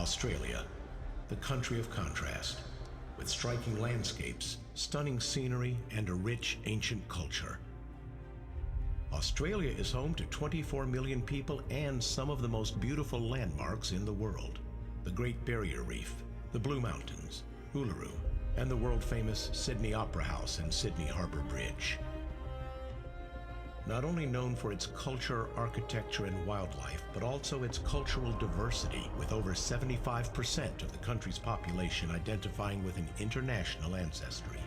Australia, the country of contrast, with striking landscapes, stunning scenery, and a rich ancient culture. Australia is home to 24 million people and some of the most beautiful landmarks in the world. The Great Barrier Reef, the Blue Mountains, Uluru, and the world-famous Sydney Opera House and Sydney Harbour Bridge. Not only known for its culture, architecture, and wildlife, but also its cultural diversity, with over 75% of the country's population identifying with an international ancestry.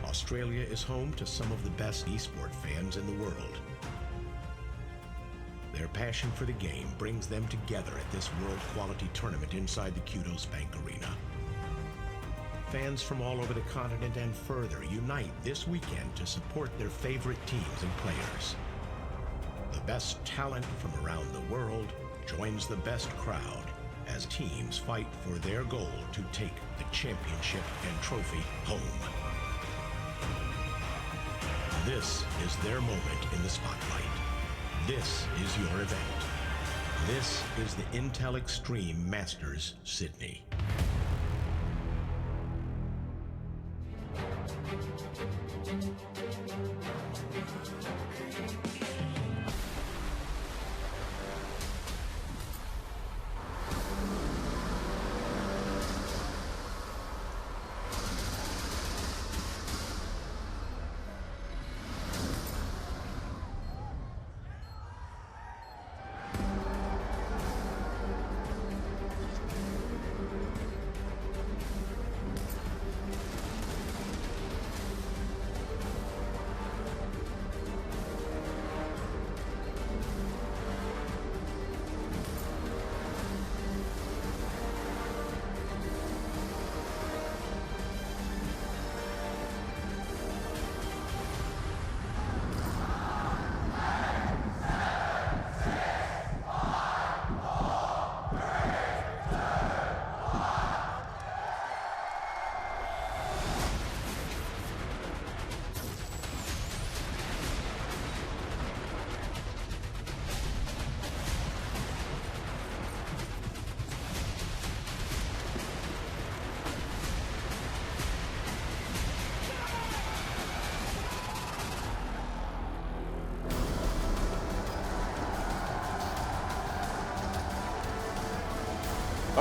Australia is home to some of the best esport fans in the world. Their passion for the game brings them together at this world-quality tournament inside the Kudos Bank Arena. Fans from all over the continent and further unite this weekend to support their favorite teams and players. The best talent from around the world joins the best crowd as teams fight for their goal to take the championship and trophy home. This is their moment in the spotlight. This is your event. This is the Intel Extreme Masters Sydney.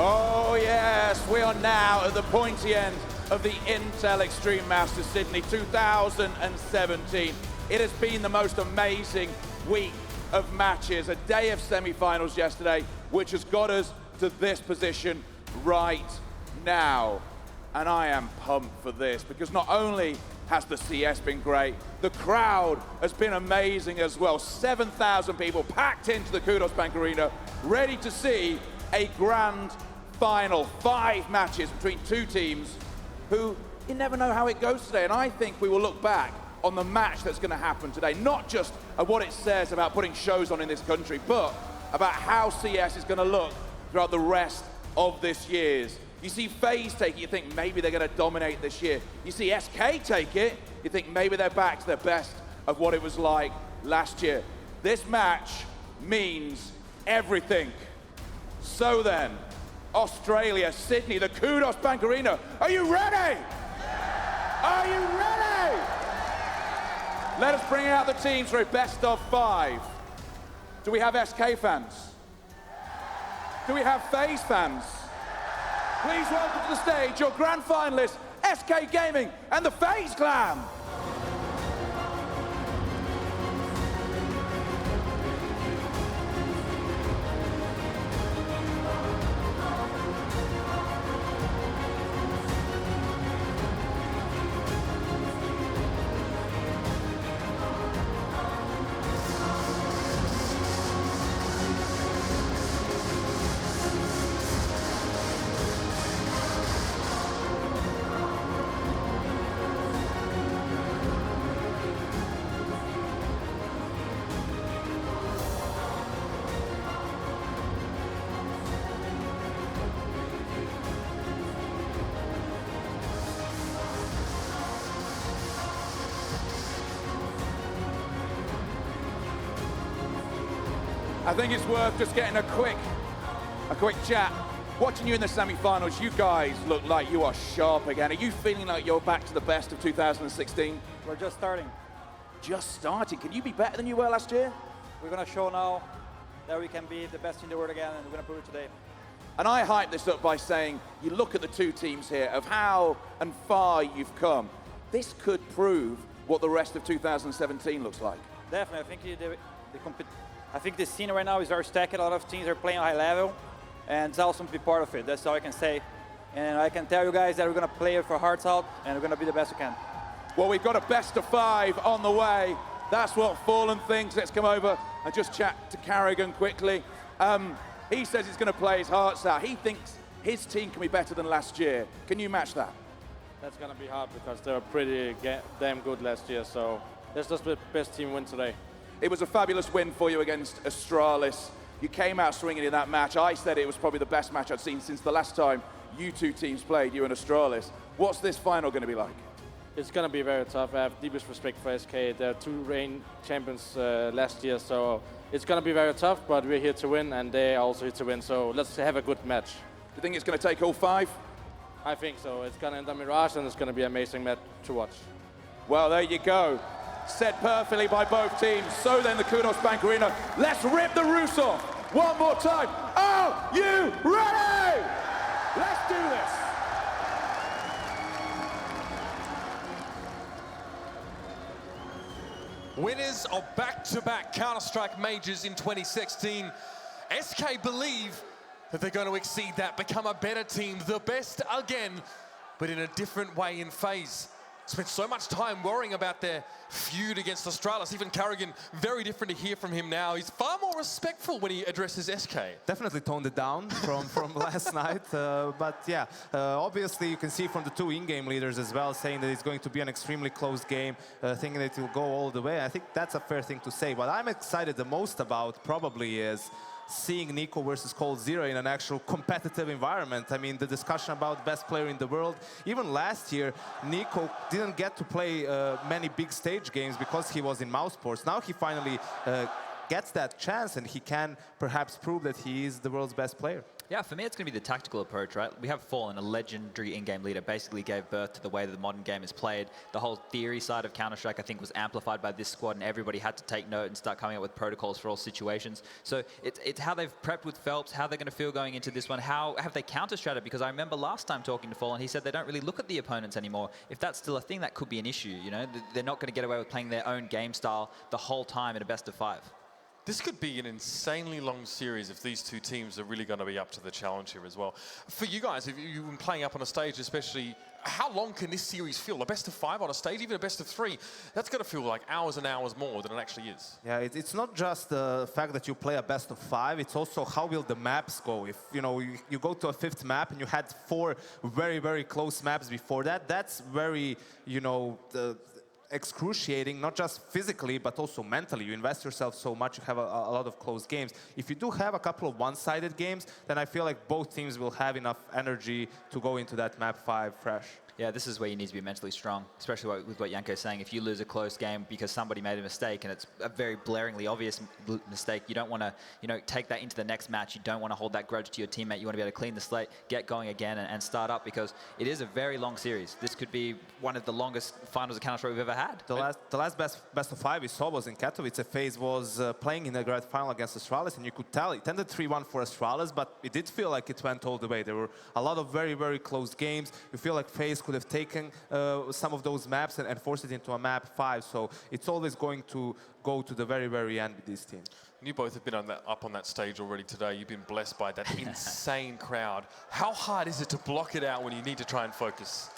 Oh yes, we are now at the pointy end of the Intel Extreme Masters Sydney 2017. It has been the most amazing week of matches, a day of semi-finals yesterday, which has got us to this position right now. And I am pumped for this, because not only has the CS been great, the crowd has been amazing as well. 7,000 people packed into the Kudos Bank Arena, ready to see a grand final. 5 matches between 2 teams who you never know how it goes today. And I think we will look back on the match that's going to happen today, not just at what it says about putting shows on in this country, but about how CS is going to look throughout the rest of this year's. You see FaZe take it, you think maybe they're going to dominate this year. You see SK take it, you think maybe they're back to their best of what it was like last year. This match means everything. So then, Australia, Sydney, the Kudos Bank Arena. Are you ready? Are you ready? Let us bring out the teams for a best of 5. Do we have SK fans? Do we have FaZe fans? Please welcome to the stage your grand finalists, SK Gaming and the FaZe Clan. I think it's worth just getting a quick chat. Watching you in the semi-finals, you guys look like you are sharp again. Are you feeling like you're back to the best of 2016? We're just starting. Just starting. Can you be better than you were last year? We're going to show now that we can be the best in the world again, and we're going to prove it today. And I hype this up by saying, you look at the two teams here of how and far you've come. This could prove what the rest of 2017 looks like. Definitely. I think the scene right now is very stacked. A lot of teams are playing a high level, and it's awesome to be part of it. That's all I can say. And I can tell you guys that we're going to play it for hearts out, and we're going to be the best we can. Well, we've got a best of 5 on the way. That's what Fallen thinks. Let's come over and just chat to Carrigan quickly. He says he's going to play his hearts out. He thinks his team can be better than last year. Can you match that? That's going to be hard because they were pretty damn good last year. So let's just the best team win today. It was a fabulous win for you against Astralis. You came out swinging in that match. I said it was probably the best match I'd seen since the last time you two teams played, you and Astralis. What's this final going to be like? It's going to be very tough. I have deepest respect for SK. They're 2 reign champions last year, so it's going to be very tough, but we're here to win, and they are also here to win, so let's have a good match. Do you think it's going to take all 5? I think so. It's going to end on Mirage, and it's going to be an amazing match to watch. Well, there you go. Said perfectly by both teams. So then the Kudos Bank Arena. Let's rip the roofs off one more time. Are you ready? Let's do this. Winners of back-to-back Counter-Strike majors in 2016, SK believe that they're going to exceed that, become a better team, the best again, but in a different way in FaZe. Spent so much time worrying about their feud against Astralis. Even Carrigan, very different to hear from him now. He's far more respectful when he addresses SK. Definitely toned it down from last night. But yeah, obviously you can see from the 2 in-game leaders as well saying that it's going to be an extremely close game, thinking that it will go all the way. I think that's a fair thing to say. What I'm excited the most about probably is seeing Nico versus coldzera in an actual competitive environment. I mean, the discussion about best player in the world, even last year, Nico didn't get to play many big stage games because he was in Mousesports. Now he finally gets that chance, and he can perhaps prove that he is the world's best player. Yeah, for me, it's going to be the tactical approach, right? We have Fallen, a legendary in-game leader, basically gave birth to the way that the modern game is played. The whole theory side of Counter-Strike, I think, was amplified by this squad, and everybody had to take note and start coming up with protocols for all situations. So it's how they've prepped with Phelps, how they're going to feel going into this one, how have they counter-stratted? Because I remember last time talking to Fallen, he said they don't really look at the opponents anymore. If that's still a thing, that could be an issue, you know? They're not going to get away with playing their own game style the whole time in a best of 5. This could be an insanely long series if these two teams are really going to be up to the challenge here as well. For you guys, if you've been playing up on a stage especially, how long can this series feel? A best of 5 on a stage, even a best of 3, that's going to feel like hours and hours more than it actually is. Yeah, it's not just the fact that you play a best of 5, it's also how will the maps go. If you go to a 5th map and you had 4 very, very close maps before that, that's very, excruciating, not just physically, but also mentally. You invest yourself so much, you have a lot of close games. If you do have a couple of one-sided games, then I feel like both teams will have enough energy to go into that map 5 fresh. Yeah, this is where you need to be mentally strong, especially with what Janko's saying. If you lose a close game because somebody made a mistake, and it's a very blaringly obvious mistake, you don't want to, take that into the next match. You don't want to hold that grudge to your teammate. You want to be able to clean the slate, get going again, and start up, because it is a very long series. This could be one of the longest finals of Counter-Strike we've ever had. The last best of 5 we saw was in Katowice. FaZe was playing in the grand final against Astralis, and you could tell it ended 3-1 for Astralis, but it did feel like it went all the way. There were a lot of very, very close games. You feel like FaZe could have taken some of those maps and forced it into a map 5. So it's always going to go to the very, very end with this team. You both have been up on that stage already today. You've been blessed by that insane crowd. How hard is it to block it out when you need to try and focus?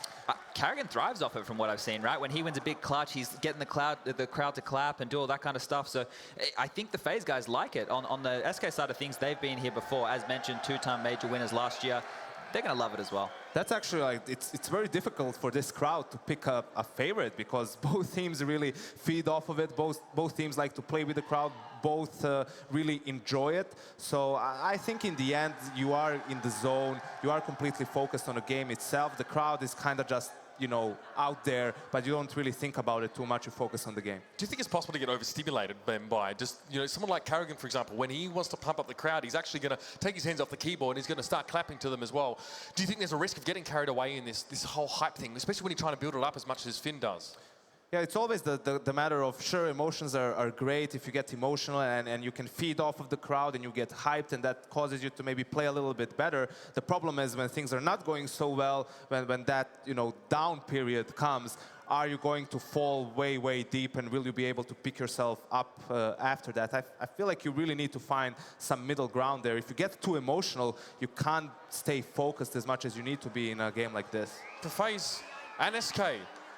Carrigan thrives off it from what I've seen, right? When he wins a big clutch, he's getting the crowd to clap and do all that kind of stuff. So I think the FaZe guys like it. On the SK side of things, they've been here before. As mentioned, 2-time major winners last year. They're going to love it as well. That's actually like, it's very difficult for this crowd to pick a favorite, because both teams really feed off of it. Both teams like to play with the crowd. Both really enjoy it. So I think in the end, you are in the zone. You are completely focused on the game itself. The crowd is kind of just, you know, out there, but you don't really think about it too much. You focus on the game. Do you think it's possible to get overstimulated by just, you know, someone like Carrigan, for example, when he wants to pump up the crowd, he's actually going to take his hands off the keyboard and he's going to start clapping to them as well. Do you think there's a risk of getting carried away in this whole hype thing, especially when you're trying to build it up as much as Finn does? Yeah, it's always the matter of, sure, emotions are great if you get emotional and you can feed off of the crowd and you get hyped, and that causes you to maybe play a little bit better. The problem is when things are not going so well, when that, you know, down period comes, are you going to fall way, way deep, and will you be able to pick yourself up after that? I feel like you really need to find some middle ground there. If you get too emotional, you can't stay focused as much as you need to be in a game like this. For FaZe and SK,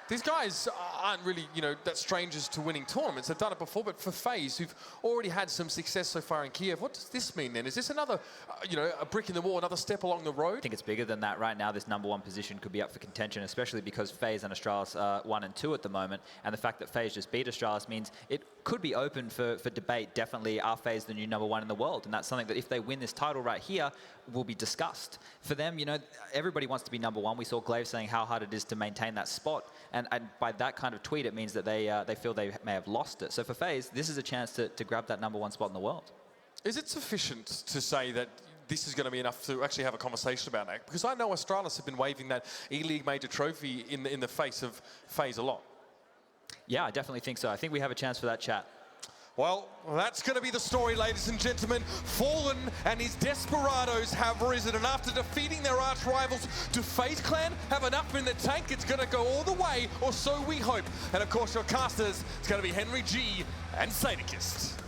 these guys aren't really, you know, that strangers to winning tournaments. They've done it before, but for FaZe, who've already had some success so far in Kiev, what does this mean then? Is this another, you know, a brick in the wall, another step along the road? I think it's bigger than that. Right now, this #1 position could be up for contention, especially because FaZe and Astralis are 1 and 2 at the moment, and the fact that FaZe just beat Astralis means it could be open for debate. Definitely, are FaZe the new #1 in the world? And that's something that if they win this title right here, will be discussed. For them, you know, everybody wants to be #1. We saw Glaive saying how hard it is to maintain that spot, and by that kind of tweet, it means that they feel they may have lost it. So for FaZe, this is a chance to grab that #1 spot in the world. Is it sufficient to say that this is going to be enough to actually have a conversation about that? Because I know Astralis have been waving that E-League Major trophy in the face of FaZe a lot. Yeah, I definitely think so. I think we have a chance for that chat. Well, that's going to be the story, ladies and gentlemen. Fallen and his Desperados have risen, and after defeating their arch rivals, do FaZe Clan have enough in the tank? It's going to go all the way, or so we hope. And of course, your casters, it's going to be Henry G and Sadakist.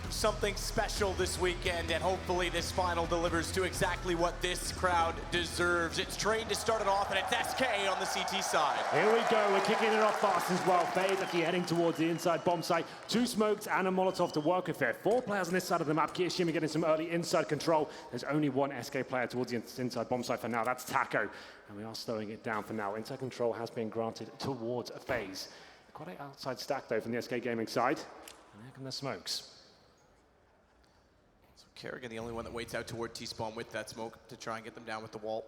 Something special this weekend, and hopefully this final delivers to exactly what this crowd deserves. It's trained to start it off, and it's SK on the CT side. Here we go, we're kicking it off fast as well. FaZe actually heading towards the inside bomb site. 2 smokes and a Molotov to work with there. 4 players on this side of the map. Kirishima getting some early inside control. There's only 1 SK player towards the inside bomb site for now. That's Taco. And we are slowing it down for now. Inside control has been granted towards FaZe. Quite an outside stack, though, from the SK Gaming side. And there come the smokes. Kerrigan, the only one that waits out toward T-spawn with that smoke to try and get them down with the wall.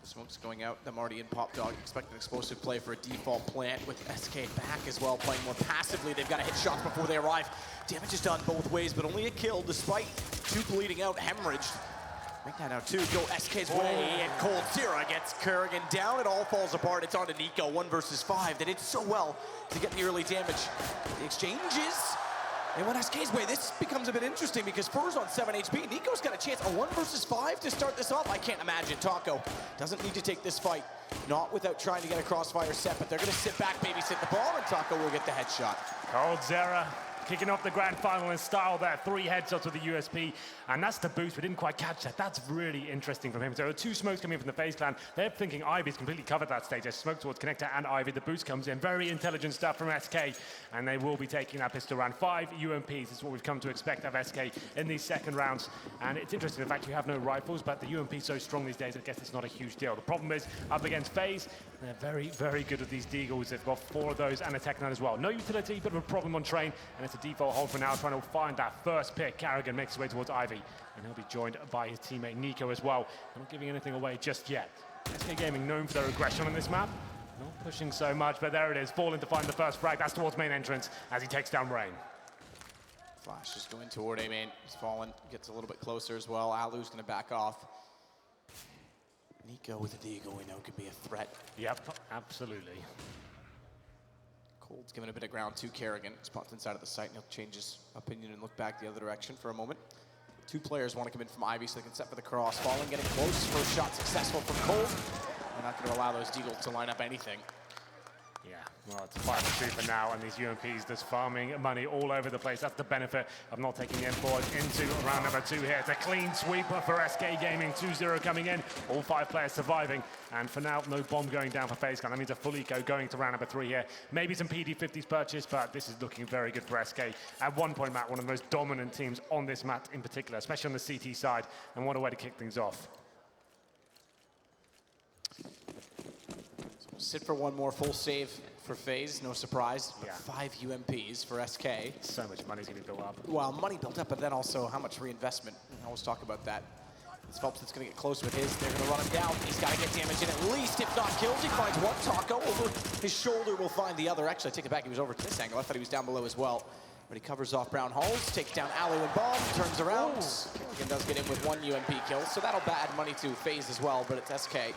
The smoke's going out. Them already in Pop Dog. Expect an explosive play for a default plant with SK back as well, playing more passively. They've got to hit shots before they arrive. Damage is done both ways, but only a kill despite 2 bleeding out, hemorrhaged. Make that out 2, go SK's way, and Cold Zero gets Kerrigan down. It all falls apart. It's on to Nico, 1 versus 5. They did so well to get the early damage. The exchanges. And when SK's way, this becomes a bit interesting because Fur's on 7 HP. Nico's got a chance, a 1 versus 5 to start this off. I can't imagine. Taco doesn't need to take this fight, not without trying to get a crossfire set, but they're going to sit back, babysit the ball, and Taco will get the headshot. Cold Zero kicking off the grand final in style there. 3 headshots with the USP, and that's the boost. We didn't quite catch that. That's really interesting from him. So 2 smokes coming in from the FaZe clan. They're thinking Ivy's completely covered that stage. There's smoke towards Connector and Ivy. The boost comes in. Very intelligent stuff from SK, and they will be taking that pistol round. 5 UMPs is what we've come to expect of SK in these second rounds. And it's interesting, the fact you have no rifles, but the UMP is so strong these days, I guess it's not a huge deal. The problem is, up against FaZe, they're very, very good with these Deagles. They've got 4 of those and a Tech 9 as well. No utility, bit of a problem on train, and it's a default hold for now, trying to find that first pick. Carrigan makes his way towards Ivy, and he'll be joined by his teammate Nico as well. I'm not giving anything away just yet. SK Gaming known for their aggression on this map. Not pushing so much, but there it is. Falling to find the first frag. That's towards main entrance as he takes down Rain. Flash just going toward A main. He's fallen, gets a little bit closer as well. Alu's going to back off. Nico with a deagle we know could be a threat. Yep, absolutely. Cold's giving a bit of ground to Kerrigan. Spots inside of the site, and he'll change his opinion and look back the other direction for a moment. 2 players want to come in from Ivy so they can set for the cross. Falling, getting close. First shot successful from Cold. They're not going to allow those Deagles to line up anything. Yeah, well, it's 5-2 for now, and these UMPs just farming money all over the place. That's the benefit of not taking the M4 into round number 2 here. It's a clean sweep for SK Gaming. 2-0 coming in, all 5 players surviving. And for now, no bomb going down for FaZe Clan. That means a full eco going to round number 3 here. Maybe some PD50s purchased, but this is looking very good for SK. At one point, Matt, one of the most dominant teams on this map in particular, especially on the CT side. And what a way to kick things off. Sit for one more full save for FaZe, no surprise. Yeah. 5 UMPs for SK. So much money's going to be built up. Well, money built up, but then also how much reinvestment. I always talk about that. It's Phelps that's going to get close with his. They're going to run him down. He's got to get damage in at least, if not kills. He finds one. Taco over his shoulder will find the other. Actually, I take it back. He was over to this angle. I thought he was down below as well. But he covers off Brown Halls, takes down Alu and Bomb, turns around. Kerrigan does get in with one UMP kill, so that'll add money to FaZe as well, but it's SK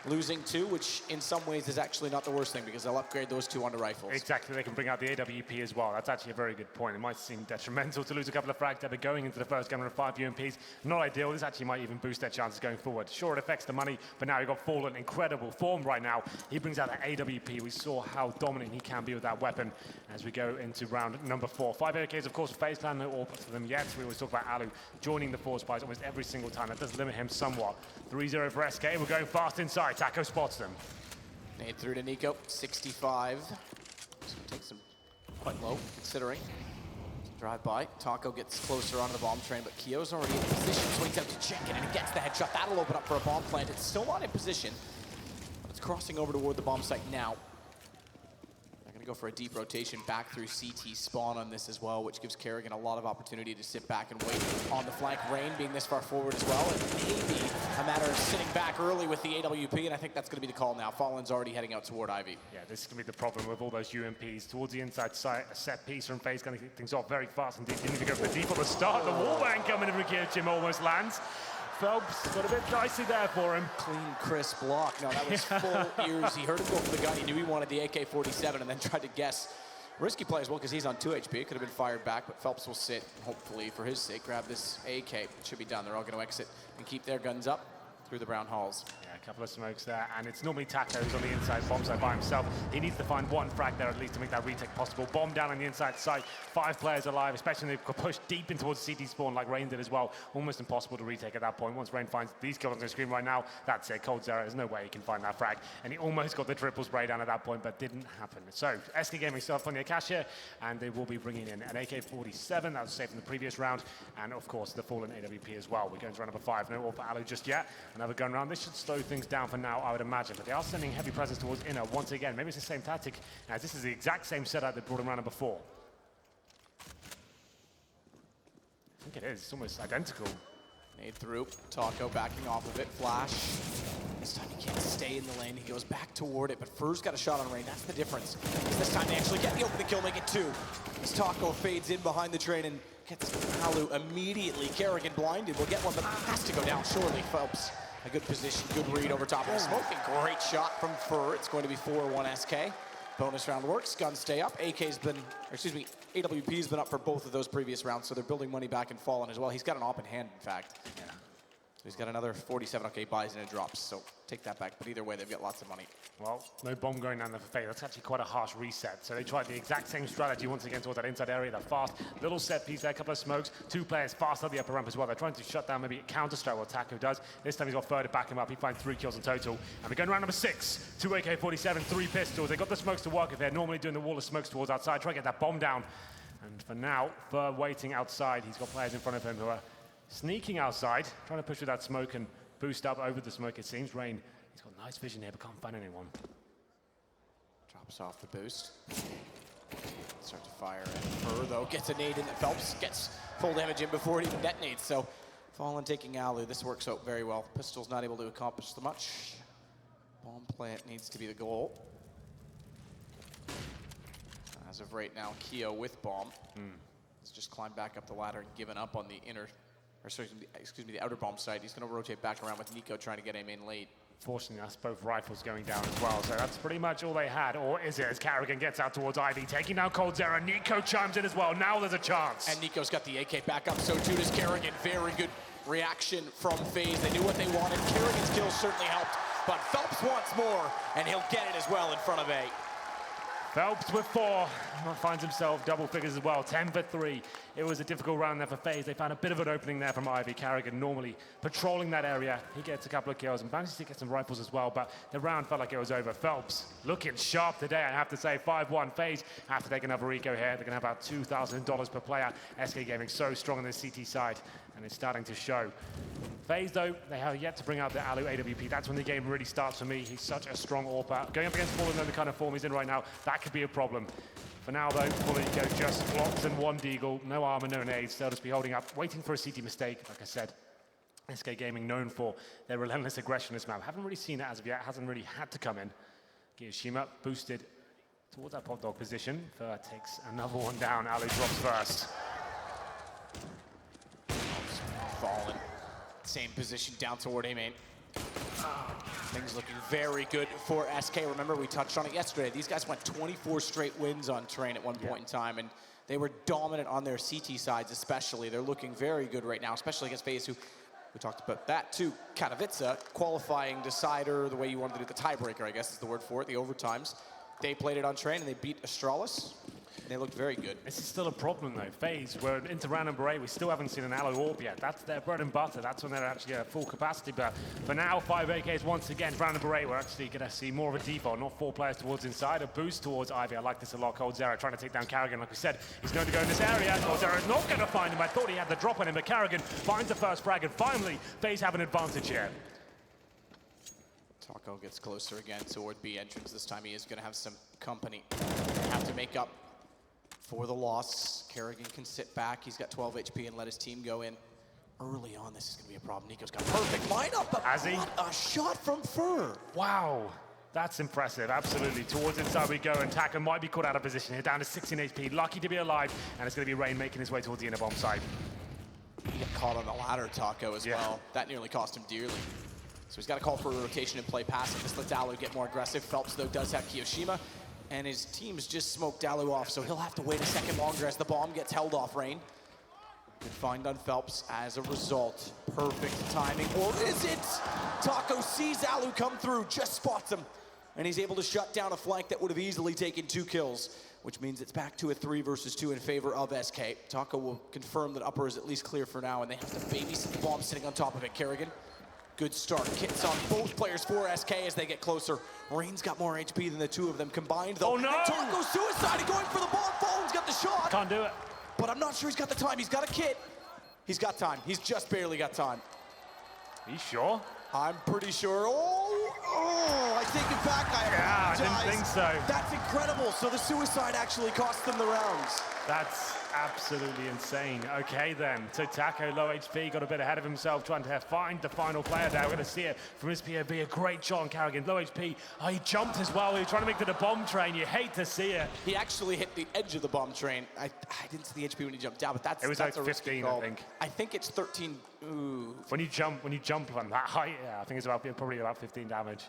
losing 2, which in some ways is actually not the worst thing because they'll upgrade those 2 onto rifles. Exactly, they can bring out the AWP as well. That's actually a very good point. It might seem detrimental to lose a couple of frags that are going into the first game with 5 UMPs. Not ideal. This actually might even boost their chances going forward. Sure, it affects the money, but now you've got Fallen, incredible form right now. He brings out the AWP. We saw how dominant he can be with that weapon as we go into round number 4. 5 AKs, of course, for FaZe Clan, no AWP for them yet. We always talk about Alu joining the force buys almost every single time. That does limit him somewhat. 3-0 for SK. We're going fast inside. Taco spots them. Nade through to Nico, 65. So takes him quite low, considering. Drive by. Taco gets closer onto the bomb train, but Kio's already in position. Swings out to check it, and he gets the headshot. That'll open up for a bomb plant. It's still not in position, but it's crossing over toward the bomb site now. They're going to go for a deep rotation back through CT spawn on this as well, which gives Kerrigan a lot of opportunity to sit back and wait on the flank. Rain being this far forward as well, and maybe a matter of sitting back early with the AWP, and I think that's going to be the call now. Fallen's already heading out toward Ivy. Yeah, this is going to be the problem with all those UMPs. Towards the inside side, a set piece from FaZe going to kick things off very fast indeed. Didn't even go for the deep on the start. The wallbang coming in from Jim almost lands. Phelps got a bit dicey there for him. Clean, crisp block. No, that was full ears. He heard him go for the gun. He knew he wanted the AK-47 and then tried to guess. Risky play as well because he's on 2 HP. It could have been fired back, but Phelps will sit, hopefully, for his sake, grab this AK. It should be done. They're all going to exit and keep their guns up through the Brown Halls. Yeah, a couple of smokes there, and it's normally Taco who's on the inside bomb site by himself. He needs to find one frag there at least to make that retake possible. Bomb down on the inside site, 5 players alive, especially when they push deep in towards CT spawn like Rain did as well. Almost impossible to retake at that point. Once Rain finds these kills on the screen right now, that's it. Cold Zero, there's no way he can find that frag. And he almost got the triple spray down at that point, but didn't happen. So, SK Gaming still on the cash here, and they will be bringing in an AK-47, that was safe in the previous round, and of course the Fallen AWP as well. We're going to round number 5, no all for Alu just yet. Another gun round. This should slow things down for now, I would imagine, but they are sending heavy presence towards inner once again. Maybe it's the same tactic, as this is the exact same setup that brought him round number 4. I think it is. It's almost identical. Nade through. Taco backing off of it. Flash. This time he can't stay in the lane. He goes back toward it, but Fur's got a shot on Rain. That's the difference. This time they actually get the opening kill, make it 2. As Taco fades in behind the train and gets Alu immediately. Kerrigan blinded. Will get one, but has to go down surely. Phelps, a good position, good read over top of the smoke. And great shot from Fur. It's going to be 4-1 SK. Bonus round works. Guns stay up. AK's been, AWP's been up for both of those previous rounds, so they're building money back and Fallen as well. He's got an op in hand, in fact. Yeah. So he's got another 47. Okay, buys and it drops. So take that back. But either way, they've got lots of money. Well, no bomb going down there for FaZe. That's actually quite a harsh reset. So they tried the exact same strategy once again towards that inside area. That fast little set piece there, a couple of smokes. 2 players fast up the upper ramp as well. They're trying to shut down maybe counter-strike what Taco does. This time he's got Fur to back him up. He finds 3 kills in total. And we're going round number 6. 2 AK-47, 3 pistols. They got the smokes to work with. They're normally doing the wall of smokes towards outside. Try to get that bomb down. And for now, Fur waiting outside. He's got players in front of him who are sneaking outside, trying to push with that smoke and boost up over the smoke, it seems. Rain, he's got nice vision here, but can't find anyone. Drops off the boost. Start to fire at Fur, though. Gets a nade in that Phelps gets full damage in before it even detonates. So Fallen taking Alu. This works out very well. Pistol's not able to accomplish the much. Bomb plant needs to be the goal. As of right now, Keo with bomb. He's just climbed back up the ladder and given up on the inner, or sorry, excuse me, the outer bomb site. He's going to rotate back around with Nico trying to get him in late. Fortunately, that's both rifles going down as well, so that's pretty much all they had. Or is it, as Kerrigan gets out towards Ivy, taking down Cold Zero. Nico chimes in as well. Now there's a chance. And Nico's got the AK back up, so too does Kerrigan. Very good reaction from FaZe. They knew what they wanted. Kerrigan's kills certainly helped, but Phelps wants more, and he'll get it as well in front of A. Phelps with 4, finds himself double figures as well, 10 for 3. It was a difficult round there for FaZe. They found a bit of an opening there from Ivy. Kerrigan normally patrolling that area. He gets a couple of kills and manages to get some rifles as well, but the round felt like it was over. Phelps looking sharp today, I have to say. 5-1 FaZe. Have to take another eco here. They're going to have about $2,000 per player. SK Gaming so strong on the CT side, and it's starting to show. FaZe, though, they have yet to bring out the Alu AWP. That's when the game really starts for me. He's such a strong AWPer. Going up against Fallen, the kind of form he's in right now, that could be a problem. For now, though, Fully go just blocks and 1 deagle. No armor, no nades. They'll just be holding up, waiting for a CT mistake, like I said. SK Gaming known for their relentless aggression this map. Haven't really seen it as of yet, hasn't really had to come in. Kiyoshima boosted towards that pop dog position. Fur takes another one down, Ali drops first. Fallen, same position down toward A main. Things looking very good for SK. Remember, we touched on it yesterday. These guys went 24 straight wins on Train at one point in time, and they were dominant on their CT sides especially. They're looking very good right now, especially against FaZe, who we talked about that too. Katowice, qualifying decider, the way you wanted to do the tiebreaker, I guess is the word for it, the overtimes. They played it on Train and they beat Astralis. They looked very good. This is still a problem though. FaZe, we're into round number 8. We still haven't seen an Allo Orb yet. That's their bread and butter. That's when they're actually at full capacity. But for now, 5 AKs once again. Round number 8, we're actually going to see more of a default. Not 4 players towards inside. A boost towards Ivy. I like this a lot. Cold Zero trying to take down Carrigan. Like we said, he's going to go in this area. Cold Zero is not going to find him. I thought he had the drop on him, but Carrigan finds the first frag. And finally, FaZe have an advantage here. Taco gets closer again toward B entrance. This time he is going to have some company. They have to make up for the loss. Carrigan can sit back. He's got 12 HP and let his team go in. Early on, this is going to be a problem. Nico's got a perfect lineup, but what a shot from Fur. Wow. That's impressive, absolutely. Towards inside we go, and Taka might be caught out of position here, down to 16 HP. Lucky to be alive, and it's going to be Rain making his way towards the inner bomb side. He got caught on the ladder, Taco, as well. That nearly cost him dearly. So he's got to call for a rotation and play passive. This lets Alu get more aggressive. Phelps, though, does have Kiyoshima, and his team's just smoked Alu off, so he'll have to wait a second longer as the bomb gets held off Rain. Good find on Phelps as a result. Perfect timing, or is it? Taco sees Alu come through, just spots him, and he's able to shut down a flank that would have easily taken 2 kills, which means it's back to a 3 versus 2 in favor of SK. Taco will confirm that upper is at least clear for now, and they have to babysit the bomb sitting on top of it. Kerrigan, good start. Kits on both players for SK as they get closer. Rain's got more HP than the 2 of them combined, though. Oh no! And Taco suicide going for the bomb. Fallen's got the shot. Can't do it. But I'm not sure he's got the time. He's got a kit. He's got time. He's just barely got time. Are you sure? I'm pretty sure. Oh, I take it back. I apologize. I didn't think so. That's incredible. So the suicide actually cost them the rounds. That's absolutely insane. Okay then, so Taco, low HP, got a bit ahead of himself, trying to find the final player there. We're going to see it from his POV, a great shot on Carrigan, low HP. Oh, he jumped as well. He was trying to make it to the bomb train. You hate to see it. He actually hit the edge of the bomb train. I didn't see the HP when he jumped down, but that's it was that's like a 15, I think. I think it's 13. Ooh. When you jump from that height, yeah, I think it's probably about 15 damage.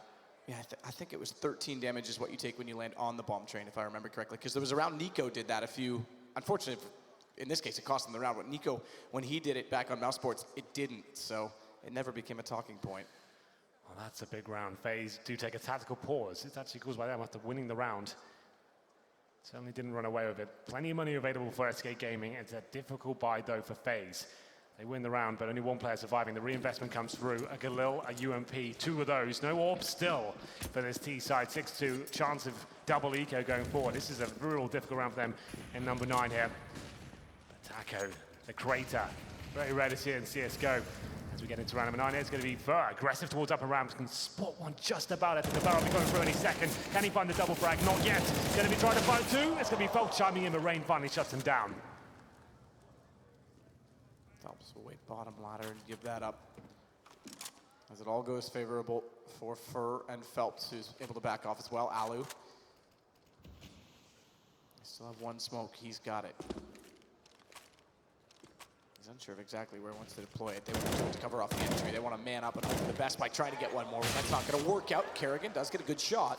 Yeah, I think it was 13 damage is what you take when you land on the bomb train, if I remember correctly. Because there was a round Nico did that a few. Unfortunately, in this case, it cost him the round. But Nico, when he did it back on Mouse Sports, it didn't. So it never became a talking point. Well, that's a big round. FaZe do take a tactical pause. It's actually caused by them after winning the round. Certainly didn't run away with it. Plenty of money available for SK Gaming. It's a difficult buy, though, for FaZe. They win the round, but only 1 player surviving. The reinvestment comes through. A Galil, a UMP, 2 of those. No orb still for this T side. 6-2, chance of double eco going forward. This is a real difficult round for them in number 9 here. Taco, the crater, very rare to see it in CSGO. As we get into round number 9, it's going to be Fur, aggressive towards upper ramps, can spot one just about. I think the barrel will be going through any second. Can he find the double frag? Not yet. Going to be trying to find 2. It's going to be Phelps chiming in, but Rain finally shuts him down. Phelps will wait bottom ladder and give that up. As it all goes favorable for Fur and Phelps, who's able to back off as well. Alu. They still have 1 smoke. He's got it. He's unsure of exactly where he wants to deploy it. They want to cover off the entry. They want to man up and hope for the best by trying to get 1 more, but that's not going to work out. Kerrigan does get a good shot.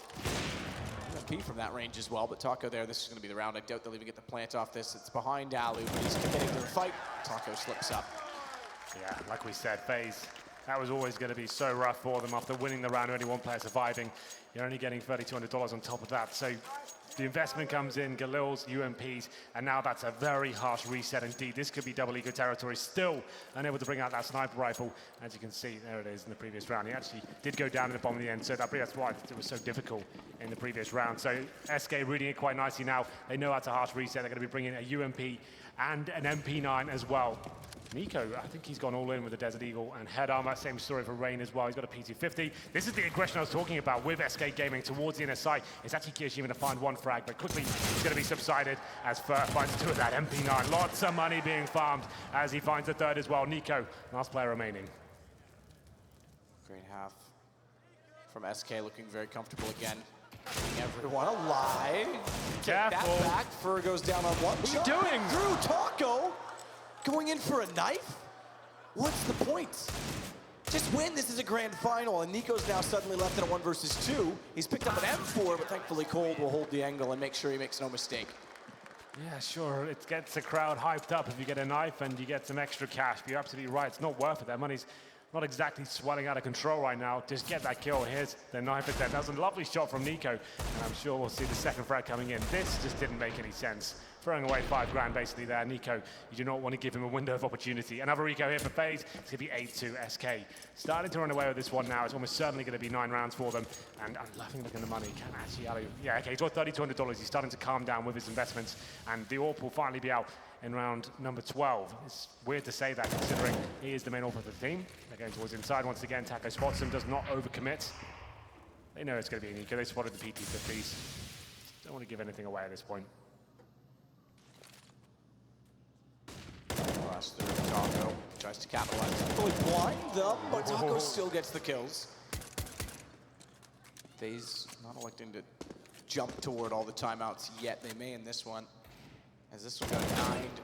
MP from that range as well, but Taco there, this is going to be the round. I doubt they'll even get the plant off this. It's behind Alu, but he's committing to the fight. Taco slips up. Yeah, like we said, FaZe, that was always going to be so rough for them after winning the round, only 1 player surviving. You're only getting $3,200 on top of that. So the investment comes in, Galil's, UMPs, and now that's a very harsh reset indeed. This could be double eco territory, still unable to bring out that sniper rifle. As you can see, there it is in the previous round. He actually did go down in the bomb in the end, so that's why it was so difficult in the previous round. So SK reading it quite nicely now. They know that's a harsh reset. They're going to be bringing a UMP and an MP9 as well. Nico, I think he's gone all in with the Desert Eagle and head armor. Same story for Rain as well. He's got a P250. This is the aggression I was talking about with SK Gaming towards the inner side. It's actually Kiyoshima to find 1 frag, but quickly he's going to be subsided as Fur finds 2 of that MP9. Lots of money being farmed as he finds the 3rd as well. Nico, last player remaining. Great half from SK, looking very comfortable again. Keeping everyone alive. Take that back. Fur goes down on one. What are you doing? Through Taco, going in for a knife? What's the point? Just win, this is a grand final, and Nico's now suddenly left in a 1 versus 2. He's picked up an M4, but thankfully Cold will hold the angle and make sure he makes no mistake. Yeah, sure, it gets the crowd hyped up if you get a knife and you get some extra cash, but you're absolutely right, it's not worth it. That money's not exactly swelling out of control right now. Just get that kill. Here's the knife attempt. That was a lovely shot from Nico, and I'm sure we'll see the second frag coming in. This just didn't make any sense. Throwing away 5 grand basically there. Nico, you do not want to give him a window of opportunity. Another eco here for FaZe. It's going to be 8-2 SK. Starting to run away with this one now. It's almost certainly going to be 9 rounds for them. And I'm loving looking at the money. Can actually, yeah, okay, he's worth $3,200. He's starting to calm down with his investments. And the AWP will finally be out in round number 12. It's weird to say that considering he is the main AWP of the team. They're going towards inside once again. Taco spots him, does not overcommit. They know it's going to be Nico. They spotted the PT-50s. Don't want to give anything away at this point. Pass through Taco, tries to capitalize. Fully blind them, but Taco still gets the kills. FaZe not electing to jump toward all the timeouts yet. They may in this one, as this will go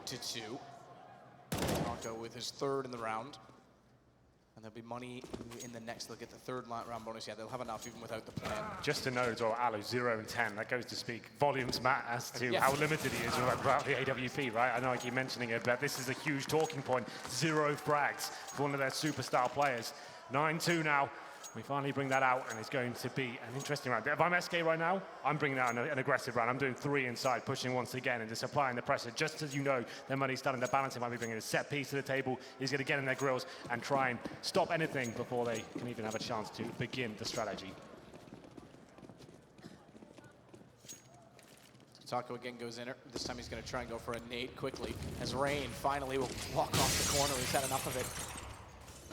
9-2. Taco with his 3rd in the round. And there'll be money in the next. They'll get the 3rd round bonus. Yeah, they'll have enough even without the plan. Just to note, or Alu, 0 and 10. That goes to speak volumes, Matt, as to how limited he is about the AWP, right? I know I keep mentioning it, but this is a huge talking point. 0 frags for one of their superstar players. 9-2 now. We finally bring that out, and it's going to be an interesting round. If I'm SK right now, I'm bringing out an aggressive round. I'm doing 3 inside, pushing once again, and just applying the pressure. Just as you know, their money's starting to balance. He might be bringing a set piece to the table. He's going to get in their grills and try and stop anything before they can even have a chance to begin the strategy. Taco again goes in. This time he's going to try and go for a nade quickly, as Rain finally will walk off the corner. He's had enough of it.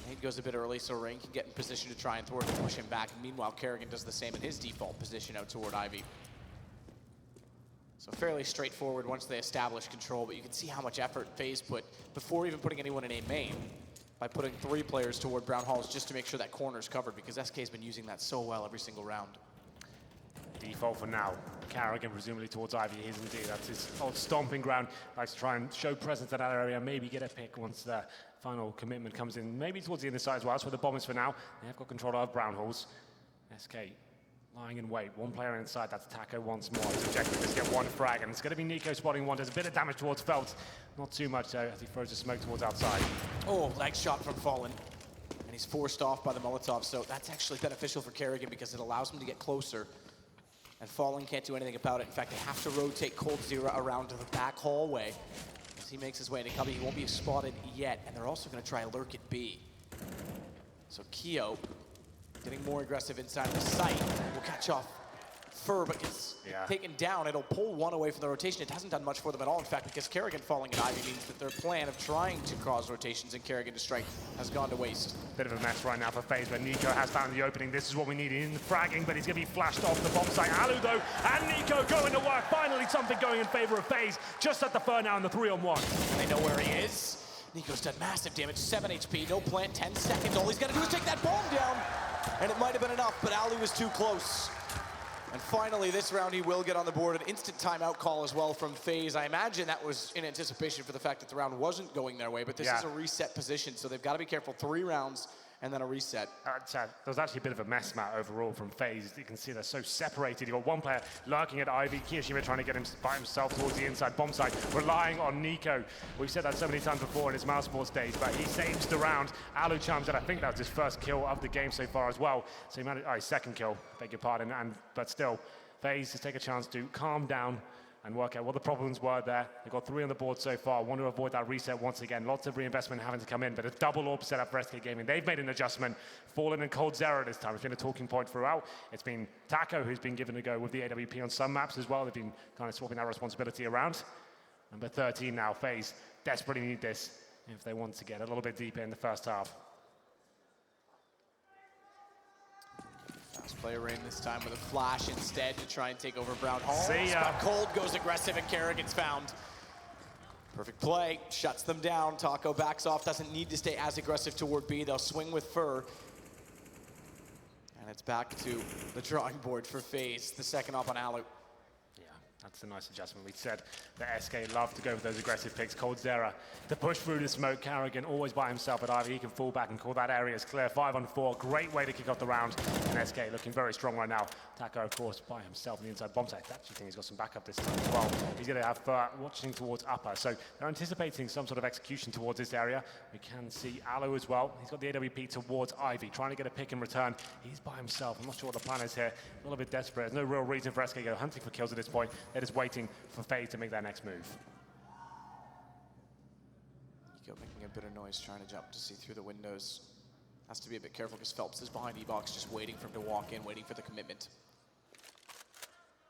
Nade goes a bit early, so Rain can get in position to try and thwart and push him back. And meanwhile, Kerrigan does the same in his default position out toward Ivy. So fairly straightforward once they establish control, but you can see how much effort FaZe put before even putting anyone in A main by putting 3 players toward Brown Halls just to make sure that corner's covered, because SK's been using that so well every single round. Default for now. Kerrigan presumably towards Ivy. He is indeed. That's his old stomping ground. Likes to try and show presence in that area, maybe get a pick once the final commitment comes in. Maybe towards the inner side as well. That's where the bomb is for now. They have got control of Brown Halls. SK lying in wait. 1 player inside. That's Taco once more. His objective is to get 1 frag, and it's going to be Nico spotting 1. Does a bit of damage towards Felt. Not too much though, as he throws the smoke towards outside. Oh, leg shot from Fallen. And he's forced off by the Molotov, so that's actually beneficial for Kerrigan because it allows him to get closer. And Fallen can't do anything about it. In fact, they have to rotate Cold Zero around to the back hallway as he makes his way into cover. He won't be spotted yet, and they're also going to try lurk at B. So Keo getting more aggressive inside of the site. Will catch off Fur, but gets taken down. It'll pull 1 away from the rotation. It hasn't done much for them at all, in fact, because Kerrigan falling at Ivy means that their plan of trying to cause rotations and Kerrigan to strike has gone to waste. Bit of a mess right now for FaZe, but Nico has found the opening. This is what we need in fragging, but he's going to be flashed off the bomb site. Alu, though, and Nico going to work. Finally, something going in favor of FaZe. Just at the Fur now in the 3-on-1. And they know where he is. Nico's done massive damage, 7 HP, no plant, 10 seconds. All he's got to do is take that bomb down. And it might have been enough, but Ali was too close. And finally, this round, he will get on the board. An instant timeout call as well from FaZe. I imagine that was in anticipation for the fact that the round wasn't going their way, but this is a reset position, so they've got to be careful. 3 rounds and then a reset. There was actually a bit of a mess, Matt, overall from FaZe. You can see they're so separated. You've got 1 player lurking at Ivy. Kiyoshima trying to get him by himself towards the inside bomb site, relying on Nico. We've said that so many times before in his mouse sports days, but he saves the round. Alu chimes in. I think that was his first kill of the game so far as well. So he managed, his second kill, beg your pardon, but still, FaZe to take a chance to calm down and work out what the problems were there. They've got 3 on the board so far. Want to avoid that reset once again. Lots of reinvestment having to come in, but a double AWP setup for SK Gaming. They've made an adjustment. Fallen and Cold Zero this time. It's been a talking point throughout. It's been Taco who's been given a go with the AWP on some maps as well. They've been kind of swapping that responsibility around. Number 13 now, FaZe desperately need this if they want to get a little bit deeper in the first half. Fast play Rain this time with a flash instead to try and take over Brown Hall. See ya. But Cold goes aggressive and Kerrigan's found. Perfect play, shuts them down. Taco backs off, doesn't need to stay as aggressive toward B. They'll swing with Fur. it's back to the drawing board for FaZe. The second up on Alu. Yeah, that's a nice adjustment. We said that SK love to go with those aggressive picks. Coldzera to push through the smoke. Carrigan always by himself at Ivy. He can fall back and call that area as clear. 5-on-4, great way to kick off the round. And SK looking very strong right now. Taco, of course, by himself on the inside bomb site. I actually think he's got some backup this time as well. He's going to have watching towards upper. So they're anticipating some sort of execution towards this area. We can see Alu as well. He's got the AWP towards Ivy, trying to get a pick in return. He's by himself. I'm not sure what the plan is here. A little bit desperate. There's no real reason for SK to go hunting for kills at this point. They're just waiting for FaZe to make their next move. Eco making a bit of noise, trying to jump to see through the windows. Has to be a bit careful because Phelps is behind E-Box, just waiting for him to walk in, waiting for the commitment.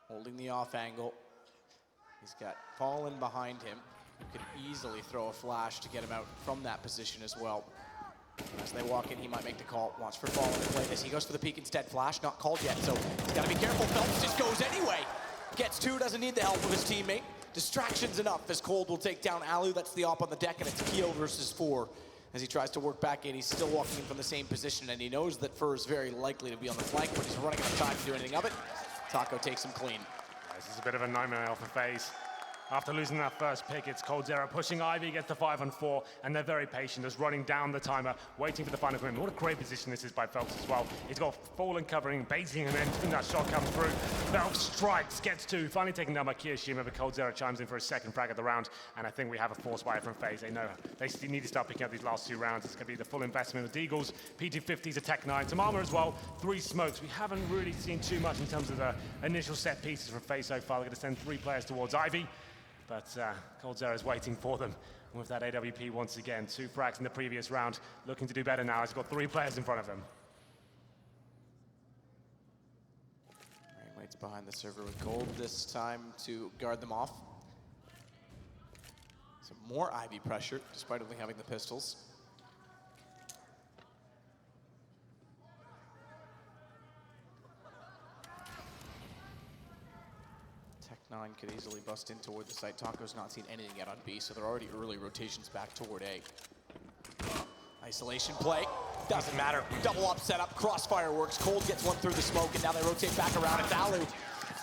Holding the off angle. He's got Fallen behind him, who could easily throw a flash to get him out from that position as well. As they walk in, he might make the call. Watch for Fallen to play this. He goes for the peek instead. Flash not called yet, so he's got to be careful. Phelps just goes anyway. Gets two, doesn't need the help of his teammate. Distraction's enough as Cold will take down Alu. That's the op on the deck, and it's Keo versus 4. As he tries to work back in, he's still walking in from the same position, and he knows that Fur is very likely to be on the flank, but he's running out of time to do anything of it. Taco takes him clean. This is a bit of a nightmare for FaZe. After losing that first pick, it's Coldzera pushing Ivy, gets the 5-on-4, and they're very patient, just running down the timer, waiting for the final commitment. What a great position this is by Phelps as well. He's got Fallen covering, baiting him in, and that shot comes through. Phelps strikes, gets two, finally taken down by Kiyashima, but Coldzera chimes in for a second frag of the round, and I think we have a force fire from FaZe. They know they need to start picking up these last two rounds. It's going to be the full investment with Deagles, P250s, a Tech 9, some armor as well, 3 smokes. We haven't really seen too much in terms of the initial set pieces from FaZe so far. They're going to send 3 players towards Ivy. But Coldzera is waiting for them with that AWP once again. 2 frags in the previous round, looking to do better now. He's got 3 players in front of him. Rain waits behind the server with Gold this time to guard them off. Some more Ivy pressure, despite only having the pistols. Tech 9 could easily bust in toward the site. Taco's not seen anything yet on B, so they're already early rotations back toward A. Isolation play, doesn't matter. Double up setup, crossfire works. Cold gets one through the smoke, and now they rotate back around. It's Alu.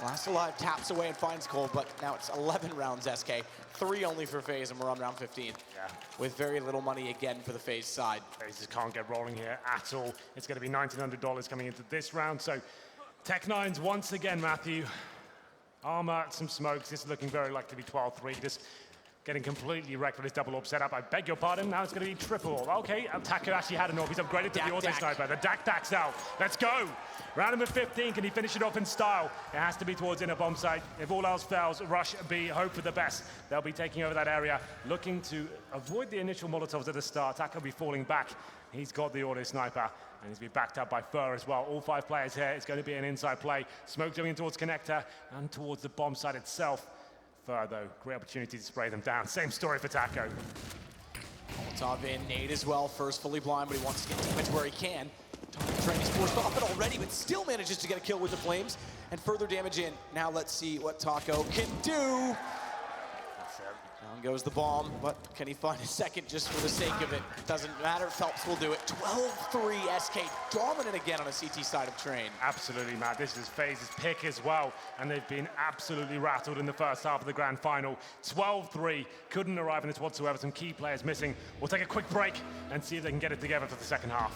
Last alive taps away and finds Cold, but now it's 11 rounds SK. 3 only for FaZe, and we're on round 15. Yeah. With very little money again for the FaZe side. FaZe just can't get rolling here at all. It's going to be $1,900 coming into this round. So Tech 9's once again, Matthew. Armor, some smokes. This is looking very likely to be 12-3. Just getting completely wrecked with his double orb setup. I beg your pardon. Now it's going to be triple orb. Okay, Taco actually had an orb. He's upgraded to the auto sniper. The Dak out. Let's go. Round number 15. Can he finish it off in style? It has to be towards inner bomb site. If all else fails, rush B. Hope for the best. They'll be taking over that area, looking to avoid the initial Molotovs at the start. Taco will be falling back. He's got the auto sniper, and he's been backed up by Fur as well. All 5 players here. It's going to be an inside play. Smoke going towards connector and towards the bomb site itself. Fur, though, great opportunity to spray them down. Same story for Taco. Molotov in, Nade as well. First fully blind, but he wants to get teammates where he can. Train is forced off it already, but still manages to get a kill with the flames and further damage in. Now let's see what Taco can do. Down goes the bomb, but can he find a second just for the sake of it? Doesn't matter, Phelps will do it. 12-3, SK dominant again on a CT side of Train. Absolutely, Matt. This is FaZe's pick as well, and they've been absolutely rattled in the first half of the grand final. 12-3, couldn't arrive in this whatsoever. Some key players missing. We'll take a quick break and see if they can get it together for the second half.